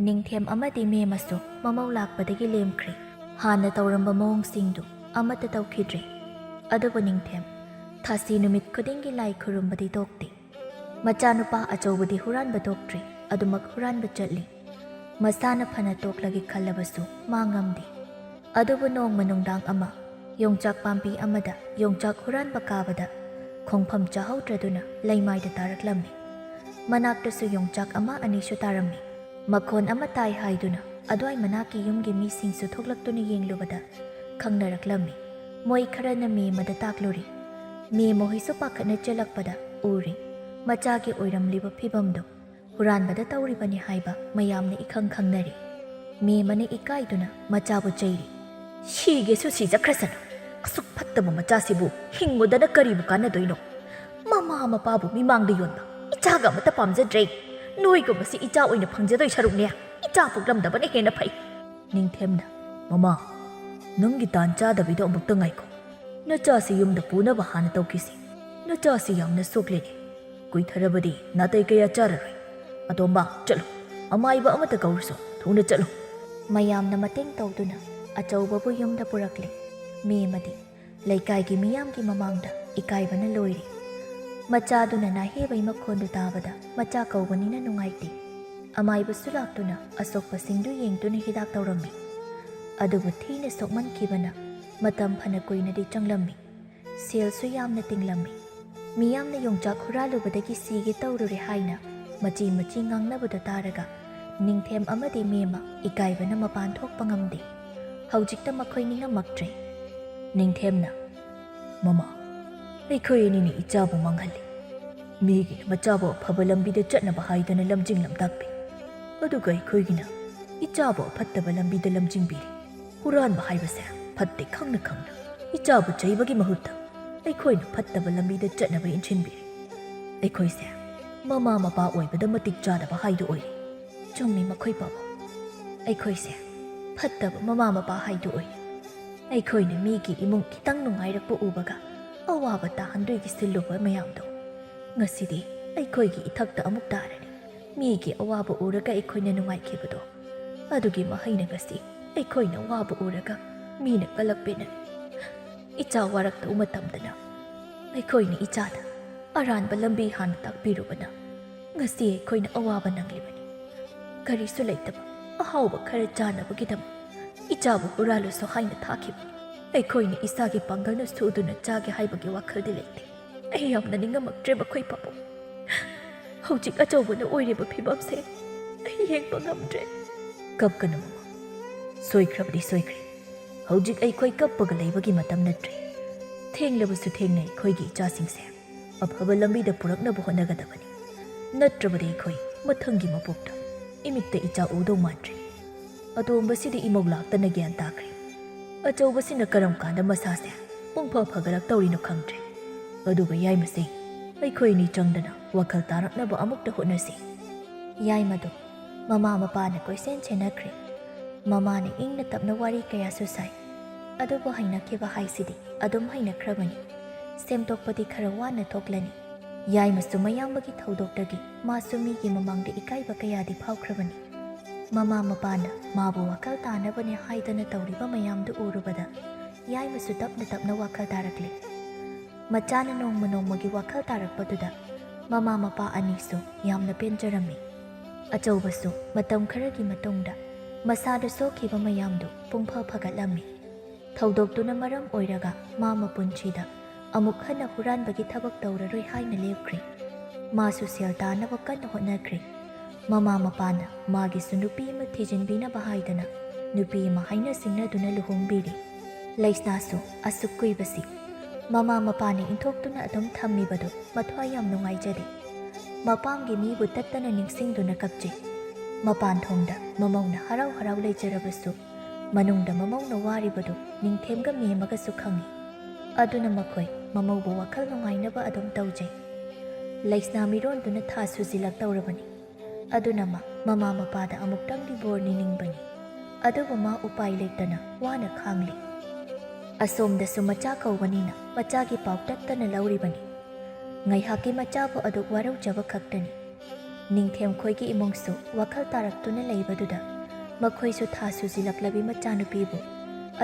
ꯅꯤꯡꯊꯦꯝ ꯑꯃꯗꯤ ꯃꯦꯝꯃꯁꯨ ꯃꯃꯧ ꯂꯥꯛꯄꯗꯒꯤ ꯂꯦꯝꯈ꯭ꯔꯤ꯫ ꯍꯥꯟꯅ ꯇꯧꯔꯝꯕ ꯃꯑꯣꯡꯁꯤꯡꯗꯨ ꯑꯃꯠꯇ ꯇꯧꯈꯤꯗ꯭ꯔꯦ꯫ ꯑꯗꯨꯕꯨ ꯅꯤꯡꯊꯦꯝ ꯊꯥꯁꯤ ꯅꯨꯃꯤꯠ ꯈꯨꯗꯤꯡꯒꯤ ꯂꯥꯏ ꯈꯨꯔꯨꯝꯕꯗꯤ ꯇꯣꯛꯇꯦ꯫ ꯃꯆꯥꯅꯨꯄꯥ ꯑꯆꯧꯕꯗꯤ ꯍꯨꯔꯥꯟꯕ ꯇꯣꯛꯇ꯭ꯔꯤ, ꯑꯗꯨꯃꯛ ꯍꯨꯔꯥꯟꯕ ꯆꯠꯂꯤ꯫ ꯃꯁꯥꯅ ꯐꯅ ꯇꯣꯛꯂꯒꯦ ꯈꯜꯂꯕꯁꯨ ꯃꯥ ꯉꯝꯗꯦ꯫ ꯑꯗꯨꯕꯨ ꯅꯣꯡꯃ ꯅꯨꯡꯗꯥꯡ ꯑꯃ ꯌꯣꯡꯆꯥꯛ ꯄꯥꯝꯕꯤ ꯑꯃꯗ ꯌꯣꯡꯆꯥꯛ ꯍꯨꯔꯥꯟꯕ ꯀꯥꯕꯗ ꯈꯣꯡꯐꯝ ꯆꯥꯍꯧꯗ꯭ꯔꯗꯨꯅ ꯂꯩꯃꯥꯏꯗ ꯇꯥꯔꯛꯂꯝꯃꯤ꯫ ꯃꯅꯥꯛꯇꯁꯨ ꯌꯣꯡꯆꯥꯛ ꯑꯃ ꯑꯅꯤꯁꯨ ꯇꯥꯔꯝꯃꯤ꯫ ꯃꯈꯣꯟ ꯑꯃ ꯇꯥꯏ ꯍꯥꯏꯗꯨꯅ ꯑꯗ꯭ꯋꯥꯏ ꯃꯅꯥꯛꯀꯤ ꯌꯨꯝꯒꯤ ꯃꯤꯁꯤꯡꯁꯨ ꯊꯣꯛꯂꯛꯇꯨꯅ ꯌꯦꯡꯂꯨꯕꯗ ꯈꯪꯅꯔꯛꯂꯝꯃꯤ꯫ ꯃꯣꯏ ꯈꯔꯅ ꯃꯦꯝꯃꯗ ꯇꯥꯛꯂꯨꯔꯤ꯫ ꯃꯦꯝꯃꯍꯣꯏꯁꯨ ꯄꯥꯈꯠꯅ ꯆꯦꯜꯂꯛꯄꯗ ꯎꯔꯤ ꯃꯆꯥꯒꯤ ꯑꯣꯏꯔꯝꯂꯤꯕ ꯐꯤꯕꯝꯗꯨ ꯍꯨꯔꯥꯟꯕꯗ ꯇꯧꯔꯤꯕꯅꯤ ꯍꯥꯏꯕ ꯃꯌꯥꯝꯅ ꯏꯈꯪ ꯈꯪꯅꯔꯤ꯫ ꯃꯦꯝꯃꯅ ꯏꯀꯥꯏꯗꯨꯅ ꯃꯆꯥꯕꯨ ꯆꯩꯔꯤ꯫ ꯁꯤꯒꯦꯁꯨ ꯁꯤꯖꯈ꯭ꯔꯁꯅꯨ, ꯑꯁꯨꯛ ꯐꯠꯇꯕ ꯃꯆꯥꯁꯤꯕꯨ ꯍꯤꯡꯉꯨꯗꯅ ꯀꯔꯤꯕꯨ ꯀꯥꯟꯅꯗꯣꯏꯅꯣ? ꯃꯃꯥ ꯃꯄꯥꯕꯨ ꯃꯤꯃꯥꯡꯗ ꯌꯣꯟꯕ ꯏꯆꯥꯒ ꯑꯃꯠꯇ ꯄꯥꯝꯖꯗ꯭ꯔꯦ꯫ ꯅꯣꯏꯒꯨꯝꯕꯁꯤ ꯏꯆꯥ ꯑꯣꯏꯅ ꯐꯪꯖꯗꯣꯏ ꯁꯔꯨꯛꯅꯦ ꯏꯆꯥ ꯄꯣꯛꯂꯝꯗꯕꯅ ꯍꯦꯟꯅ ꯐꯩ꯫ ꯅꯤꯡꯊꯦꯝꯅ, ꯃꯃꯥ, ꯅꯪꯒꯤ ꯇꯥꯟ ꯆꯥꯗꯕꯤꯗꯣ ꯑꯃꯨꯛꯇ ꯉꯥꯏꯈꯣ꯫ ꯅꯆꯥꯁꯤ ꯌꯨꯝꯗ ꯄꯨꯅꯕ ꯍꯥꯟꯅ ꯇꯧꯈꯤꯁꯤ꯫ ꯅꯆꯥꯁꯤ ꯌꯥꯝꯅ ꯁꯣꯛꯂꯦꯅꯦ, ꯀꯨꯏꯊꯔꯕꯗꯤ ꯅꯥꯇꯩ ꯀꯌꯥ ꯆꯥꯔꯔꯣꯏ꯫ ꯑꯇꯣꯝꯕ ꯆꯠꯂꯨ, ꯑꯃꯥꯏꯕ ꯑꯃꯠꯇ ꯀꯧꯔꯨꯁꯨ, ꯊꯨꯅ ꯆꯠꯂꯨ꯫ ꯃꯌꯥꯝꯅ ꯃꯇꯦꯡ ꯇꯧꯗꯨꯅ ꯑꯆꯧꯕꯕꯨ ꯌꯨꯝꯗ ꯄꯨꯔꯛꯂꯤ꯫ ꯃꯦꯝꯃꯗꯤ ꯂꯩꯀꯥꯏꯒꯤ ꯃꯤꯌꯥꯝꯒꯤ ꯃꯃꯥꯡꯗ ꯏꯀꯥꯏꯕꯅ ꯂꯣꯏꯔꯤ꯫ ꯃꯆꯥꯗꯨꯅ ꯅꯥꯍꯦꯕꯩ ꯃꯈꯣꯟꯗꯨ ꯇꯥꯕꯗ ꯃꯆꯥ ꯀꯧꯕꯅꯤꯅ ꯅꯨꯡꯉꯥꯏꯇꯦ꯫ ꯑꯃꯥꯏꯕꯁꯨ ꯂꯥꯛꯇꯨꯅ ꯑꯁꯣꯛꯄꯁꯤꯡꯗꯨ ꯌꯦꯡꯗꯨꯅ ꯍꯤꯗꯥꯛ ꯇꯧꯔꯝꯃꯤ꯫ ꯑꯗꯨꯕꯨ ꯊꯤꯅ ꯁꯣꯛꯃꯟꯈꯤꯕꯅ ꯃꯇꯝ ꯐꯅ ꯀꯨꯏꯅꯗꯤ ꯆꯪꯂꯝꯃꯤ꯫ ꯁꯦꯜꯁꯨ ꯌꯥꯝꯅ ꯇꯤꯡꯂꯝꯃꯤ꯫ ꯃꯤꯌꯥꯝꯅ ꯌꯣꯡꯆꯥꯛ ꯍꯨꯔꯥꯜꯂꯨꯕꯗꯒꯤ ꯁꯤꯒꯦ ꯇꯧꯔꯨꯔꯦ ꯍꯥꯏꯅ ꯃꯆꯤ ꯃꯆꯤ ꯉꯥꯡꯅꯕꯗꯨ ꯇꯥꯔꯒ ꯅꯤꯡꯊꯦꯝ ꯑꯃꯗꯤ ꯃꯦꯝꯃ ꯏꯀꯥꯏꯕꯅ ꯃꯄꯥꯟ ꯊꯣꯛꯄ ꯉꯝꯗꯦ꯫ ꯍꯧꯖꯤꯛꯇ ꯃꯈꯣꯏ ꯅꯤꯡꯉꯝꯃꯛꯇ꯭ꯔꯦ꯫ ꯅꯤꯡꯊꯦꯝꯅ, ꯃꯃꯥ, ꯑꯩꯈꯣꯏ ꯑꯅꯤꯅ ꯏꯆꯥꯕꯨ ꯃꯥꯡꯍꯜꯂꯤ꯫ ꯃꯤꯒꯤꯅ ꯃꯆꯥꯕꯨ ꯑꯐꯕ ꯂꯝꯕꯤꯗ ꯆꯠꯅꯕ ꯍꯥꯏꯗꯅ ꯂꯝꯖꯤꯡ ꯂꯝꯇꯥꯛꯄꯤ, ꯑꯗꯨꯒ ꯑꯩꯈꯣꯏꯒꯤꯅ ꯏꯆꯥꯕꯨ ꯑꯐꯠꯇꯕ ꯂꯝꯕꯤꯗ ꯂꯝꯖꯤꯡꯕꯤꯔꯤ꯫ ꯍꯨꯔꯥꯟꯕ ꯍꯥꯏꯕꯁꯦ ꯐꯠꯇꯦ ꯈꯪꯅ ꯈꯪꯅ ꯏꯆꯥꯕꯨ ꯆꯩꯕꯒꯤ ꯃꯍꯨꯠꯇ ꯑꯩꯈꯣꯏꯅ ꯐꯠꯇꯕ ꯂꯝꯕꯤꯗ ꯆꯠꯅꯕ ꯏꯟꯁꯤꯟꯕꯤꯔꯤ꯫ ꯑꯩꯈꯣꯏꯁꯦ ꯃꯃꯥ ꯃꯄꯥ ꯑꯣꯏꯕꯗ ꯃꯇꯤꯛ ꯆꯥꯗꯕ ꯍꯥꯏꯗꯨ ꯑꯣꯏꯔꯤ꯫ ꯆꯨꯝꯃꯤ ꯃꯈꯣꯏ ꯄꯥꯕꯨꯡ, ꯑꯩꯈꯣꯏꯁꯦ ꯐꯠꯇꯕ ꯃꯃꯥ ꯃꯄꯥ ꯍꯥꯏꯗꯨ ꯑꯣꯏ꯫ ꯑꯩꯈꯣꯏꯅ ꯃꯤꯒꯤ ꯏꯃꯨꯡ ꯈꯤꯇꯪ ꯅꯨꯡꯉꯥꯏꯔꯛꯄ ꯎꯕꯒ ꯑꯋꯥꯕ ꯇꯥꯍꯟꯗꯣꯏꯒꯤ ꯁꯤꯜꯂꯨꯕ ꯃꯌꯥꯝꯗꯣ ꯉꯁꯤꯗꯤ ꯑꯩꯈꯣꯏꯒꯤ ꯏꯊꯛꯇ ꯑꯃꯨꯛ ꯇꯥꯔꯅꯤ꯫ ꯃꯤꯒꯤ ꯑꯋꯥꯕ ꯎꯔꯒ ꯑꯩꯈꯣꯏꯅ ꯅꯨꯡꯉꯥꯏꯈꯤꯕꯗꯣ, ꯑꯗꯨꯒꯤ ꯃꯍꯩꯅ ꯉꯁꯤ ꯑꯩꯈꯣꯏꯅ ꯋꯥꯕ ꯎꯔꯒ ꯃꯤꯅ ꯀꯂꯛꯄꯦꯅꯅꯤ꯫ ꯏꯆꯥ ꯋꯥꯔꯛꯇꯧ ꯃꯇꯝꯗꯅ ꯑꯩꯈꯣꯏꯅ ꯏꯆꯥꯗ ꯑꯔꯥꯟꯕ ꯂꯝꯕꯤ ꯍꯥꯟꯅ ꯇꯥꯛꯄꯤꯔꯨꯕꯅ ꯉꯁꯤ ꯑꯩꯈꯣꯏꯅ ꯑꯋꯥꯕ ꯅꯪꯂꯤꯕꯅꯤ꯫ ꯀꯔꯤꯁꯨ ꯂꯩꯇꯕ ꯑꯍꯥꯎꯕ ꯈꯔ ꯆꯥꯅꯕꯒꯤꯗꯃꯛ ꯏꯆꯥꯕꯨ ꯍꯨꯔꯥꯜꯂꯨꯁꯨ ꯍꯥꯏꯅ ꯊꯥꯈꯤꯕꯅꯤ꯫ ꯑꯩꯈꯣꯏꯅ ꯏꯁꯥꯒꯤ ꯄꯥꯡꯒꯜꯅ ꯁꯨꯗꯨꯅ ꯆꯥꯒꯦ ꯍꯥꯏꯕꯒꯤ ꯋꯥꯈꯜꯗꯤ ꯂꯩꯇꯦ꯫ ꯑꯩ ꯌꯥꯝꯅ ꯅꯤꯡꯉꯝꯃꯛꯇ꯭ꯔꯦ ꯃꯈꯣꯏ ꯄꯥꯕꯨꯡ꯫ ꯍꯧꯖꯤꯛ ꯑꯆꯧꯕꯅ ꯑꯣꯏꯔꯤꯕ ꯐꯤꯕꯝꯁꯦ ꯑꯩ ꯌꯦꯡꯕ ꯉꯝꯗ꯭ꯔꯦ꯫ ꯀꯞꯀꯅꯨ ꯃꯃꯥ, ꯁꯣꯏꯈ꯭ꯔꯕꯗꯤ ꯁꯣꯏꯈ꯭ꯔꯦ꯫ ꯍꯧꯖꯤꯛ ꯑꯩꯈꯣꯏ ꯀꯞꯄꯒ ꯂꯩꯕꯒꯤ ꯃꯇꯝ ꯅꯠꯇ꯭ꯔꯦ꯫ ꯊꯦꯡꯂꯕꯁꯨ ꯊꯦꯡꯅ ꯑꯩꯈꯣꯏꯒꯤ ꯏꯆꯥꯁꯤꯡꯁꯦ ꯑꯐꯕ ꯂꯝꯕꯤꯗ ꯄꯨꯔꯛꯅꯕ ꯍꯣꯠꯅꯒꯗꯕꯅꯤ꯫ ꯅꯠꯇ꯭ꯔꯕꯗꯤ ꯑꯩꯈꯣꯏ ꯃꯊꯪꯒꯤ ꯃꯄꯣꯛꯇ ꯏꯃꯤꯠꯇ ꯏꯆꯥ ꯎꯗꯧ ꯃꯥꯟꯗ꯭ꯔꯦ꯫ ꯑꯇꯣꯝꯕꯁꯤꯗꯤ ꯏꯃꯧ ꯂꯥꯛꯇꯅ ꯒ꯭ꯌꯥꯟ ꯇꯥꯈ꯭ꯔꯦ꯫ ꯑꯆꯧꯕꯁꯤꯅ ꯀꯔꯝ ꯀꯥꯟꯗ ꯃꯁꯥꯁꯦ ꯄꯨꯡꯐ ꯐꯒꯠꯂꯛꯇꯧꯔꯤꯅꯣ ꯈꯪꯗ꯭ꯔꯦ꯫ ꯑꯗꯨꯒ ꯌꯥꯏꯃꯁꯦ, ꯑꯩꯈꯣꯏ ꯑꯅꯤ ꯆꯪꯗꯅ ꯋꯥꯈꯜ ꯇꯥꯔꯛꯅꯕ ꯑꯃꯨꯛꯇ ꯍꯣꯠꯅꯁꯤ꯫ ꯌꯥꯏꯃꯗꯨ ꯃꯃꯥ ꯃꯄꯥꯅ ꯀꯣꯏꯁꯦꯟ ꯁꯦꯟꯅꯈ꯭ꯔꯦ꯫ ꯃꯃꯥꯅ ꯏꯪꯅ ꯇꯞꯅ ꯋꯥꯔꯤ ꯀꯌꯥꯁꯨ ꯁꯥꯏ꯫ ꯑꯗꯨꯕꯨ ꯍꯩꯅꯈꯤꯕ ꯍꯥꯏꯁꯤꯗꯤ ꯑꯗꯨꯝ ꯍꯩꯅꯈ꯭ꯔꯕꯅꯤ꯫ ꯁꯦꯝꯗꯣꯛꯄꯗꯤ ꯈꯔ ꯋꯥꯅ ꯊꯣꯛꯂꯅꯤ꯫ ꯌꯥꯏꯃꯁꯨ ꯃꯌꯥꯝꯕꯒꯤ ꯊꯧꯗꯣꯛꯇꯒꯤ ꯃꯥꯁꯨ ꯃꯤꯒꯤ ꯃꯃꯥꯡꯗ ꯏꯀꯥꯏꯕ ꯀꯌꯥꯗꯤ ꯐꯥꯎꯈ꯭ꯔꯕꯅꯤ꯫ ꯃꯃꯥ ꯃꯄꯥꯅ ꯃꯥꯕꯨ ꯋꯥꯈꯜ ꯇꯥꯅꯕꯅꯦ ꯍꯥꯏꯗꯅ ꯇꯧꯔꯤꯕ ꯃꯌꯥꯝꯗꯨ ꯎꯔꯨꯕꯗ ꯌꯥꯏꯃꯁꯨ ꯇꯞꯅ ꯇꯞꯅ ꯋꯥꯈꯜ ꯇꯥꯔꯛꯂꯤ꯫ ꯃꯆꯥꯅ ꯅꯣꯡꯃ ꯅꯣꯡꯃꯒꯤ ꯋꯥꯈꯜ ꯇꯥꯔꯛꯄꯗꯨꯗ ꯃꯃꯥ ꯃꯄꯥ ꯑꯅꯤꯁꯨ ꯌꯥꯝꯅ ꯄꯦꯟꯖꯔꯝꯃꯤ꯫ ꯑꯆꯧꯕꯁꯨ ꯃꯇꯝ ꯈꯔꯒꯤ ꯃꯇꯨꯡꯗ ꯃꯁꯥꯗ ꯁꯣꯛꯈꯤꯕ ꯃꯌꯥꯝꯗꯨ ꯄꯨꯡꯐ ꯐꯒꯠꯂꯝꯃꯤ꯫ ꯊꯧꯗꯣꯛꯇꯨꯅ ꯃꯔꯝ ꯑꯣꯏꯔꯒ ꯃꯥ ꯃꯄꯨꯟꯁꯤꯗ ꯑꯃꯨꯛ ꯍꯟꯅ ꯍꯨꯔꯥꯟꯕꯒꯤ ꯊꯕꯛ ꯇꯧꯔꯔꯣꯏ ꯍꯥꯏꯅ ꯂꯦꯞꯈ꯭ꯔꯦ꯫ ꯃꯥꯁꯨ ꯁꯦꯜ ꯇꯥꯅꯕ ꯀꯟꯅ ꯍꯣꯠꯅꯈ꯭ꯔꯦ꯫ ꯃꯃꯥ ꯃꯄꯥꯅ ꯃꯥꯒꯤꯁꯨ ꯅꯨꯄꯤ ꯑꯃ ꯊꯤꯖꯤꯟꯕꯤꯅꯕ ꯍꯥꯏꯗꯅ ꯅꯨꯄꯤ ꯑꯃ ꯍꯥꯏꯅ ꯁꯤꯡꯅꯗꯨꯅ ꯂꯨꯍꯣꯡꯕꯤꯔꯤ꯫ ꯂꯩꯁꯅꯥꯁꯨ ꯑꯁꯨꯛ ꯀꯨꯏꯕꯁꯤ ꯃꯃꯥ ꯃꯄꯥꯅ ꯏꯟꯊꯣꯛꯇꯨꯅ ꯑꯗꯨꯝ ꯊꯝꯃꯤꯕꯗꯨ ꯃꯊ꯭ꯋꯥꯏ ꯌꯥꯝ ꯅꯨꯡꯉꯥꯏꯖꯗꯦ꯫ ꯃꯄꯥꯝꯒꯤ ꯃꯤꯕꯨ ꯇꯠꯇꯅ ꯅꯤꯡꯁꯤꯡꯗꯨꯅ ꯀꯞꯆꯩ꯫ ꯃꯄꯥꯟ ꯊꯣꯡꯗ ꯃꯃꯧꯅ ꯍꯔꯥꯎ ꯍꯔꯥꯎ ꯂꯩꯖꯔꯕꯁꯨ ꯃꯅꯨꯡꯗ ꯃꯃꯧꯅ ꯋꯥꯔꯤꯕꯗꯨ ꯅꯤꯡꯊꯦꯝꯒ ꯃꯦꯝꯃꯒꯁꯨ ꯈꯪꯏ꯫ ꯑꯗꯨꯅ ꯃꯈꯣꯏ ꯃꯃꯧꯕꯨ ꯋꯥꯈꯜ ꯅꯨꯡꯉꯥꯏꯅꯕ ꯑꯗꯨꯝ ꯇꯧꯖꯩ꯫ ꯂꯩꯁꯅꯥ ꯃꯤꯔꯣꯟꯗꯨꯅ ꯊꯥ ꯁꯨꯖꯤꯜꯂꯛꯇꯧꯔꯕꯅꯤ꯫ ꯑꯗꯨꯅ ꯃꯃꯥ ꯃꯄꯥꯗ ꯑꯃꯨꯛꯇꯪꯗꯤ ꯕꯣꯔ ꯅꯤꯅꯤꯡꯕꯅꯤ꯫ ꯑꯗꯨꯕꯨ ꯎꯄꯥꯏ ꯂꯩꯇꯅ ꯋꯥꯅ ꯈꯥꯡꯂꯤ꯫ ꯑꯁꯣꯝꯗꯁꯨ ꯃꯆꯥ ꯀꯧꯕꯅꯤꯅ ꯃꯆꯥꯒꯤ ꯄꯥꯎ ꯇꯠꯇꯅ ꯂꯧꯔꯤꯕꯅꯤ꯫ ꯉꯥꯏꯍꯥꯛꯀꯤ ꯃꯆꯥꯕꯨ ꯑꯗꯨꯛ ꯋꯥꯔꯧꯖꯕ ꯈꯛꯇꯅꯤ꯫ ꯅꯤꯡꯊꯦꯝ ꯈꯣꯏꯒꯤ ꯏꯃꯨꯡꯁꯨ ꯋꯥꯈꯜ ꯇꯥꯔꯛꯇꯨꯅ ꯂꯩꯕꯗꯨꯗ ꯃꯈꯣꯏꯁꯨ ꯊꯥ ꯁꯨꯖꯤꯜꯂꯛꯂꯕꯤ ꯃꯆꯥꯅꯨꯄꯤꯕꯨ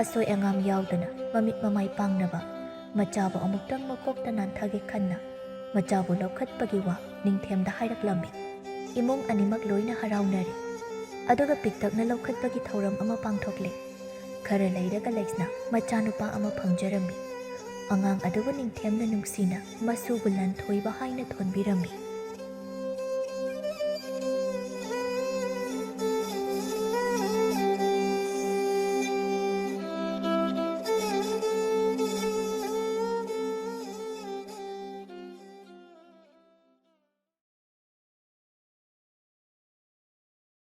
ꯑꯁꯣꯏ ꯑꯉꯥꯝ ꯌꯥꯎꯗꯅ ꯃꯃꯤꯠ ꯃꯃꯥꯏ ꯄꯥꯡꯅꯕ ꯃꯆꯥꯕꯨ ꯑꯃꯨꯛꯇꯪ ꯃꯀꯣꯛꯇ ꯅꯥꯟꯊꯒꯦ ꯈꯟꯅ ꯃꯆꯥꯕꯨ ꯂꯧꯈꯠꯄꯒꯤ ꯋꯥ ꯅꯤꯡꯊꯦꯝꯗ ꯍꯥꯏꯔꯛꯂꯝꯃꯤ꯫ ꯏꯃꯨꯡ ꯑꯅꯤꯃꯛ ꯂꯣꯏꯅ ꯍꯔꯥꯎꯅꯔꯤ꯫ ꯑꯗꯨꯒ ꯄꯤꯛꯇꯛꯅ ꯂꯧꯈꯠꯄꯒꯤ ꯊꯧꯔꯝ ꯑꯃ ꯄꯥꯡꯊꯣꯛꯂꯦ꯫ ꯈꯔ ꯂꯩꯔꯒ ꯂꯩꯁꯅ ꯃꯆꯥꯅꯨꯄꯥ ꯑꯃ ꯐꯪꯖꯔꯝꯃꯤ꯫ ꯑꯉꯥꯡ ꯑꯗꯨꯕꯨ ꯅꯤꯡꯊꯦꯝꯅ ꯅꯨꯡꯁꯤꯅ ꯃꯁꯨꯕꯨ ꯂꯟꯊꯣꯏꯕ ꯍꯥꯏꯅ ꯊꯣꯟꯕꯤꯔꯝꯃꯤ꯫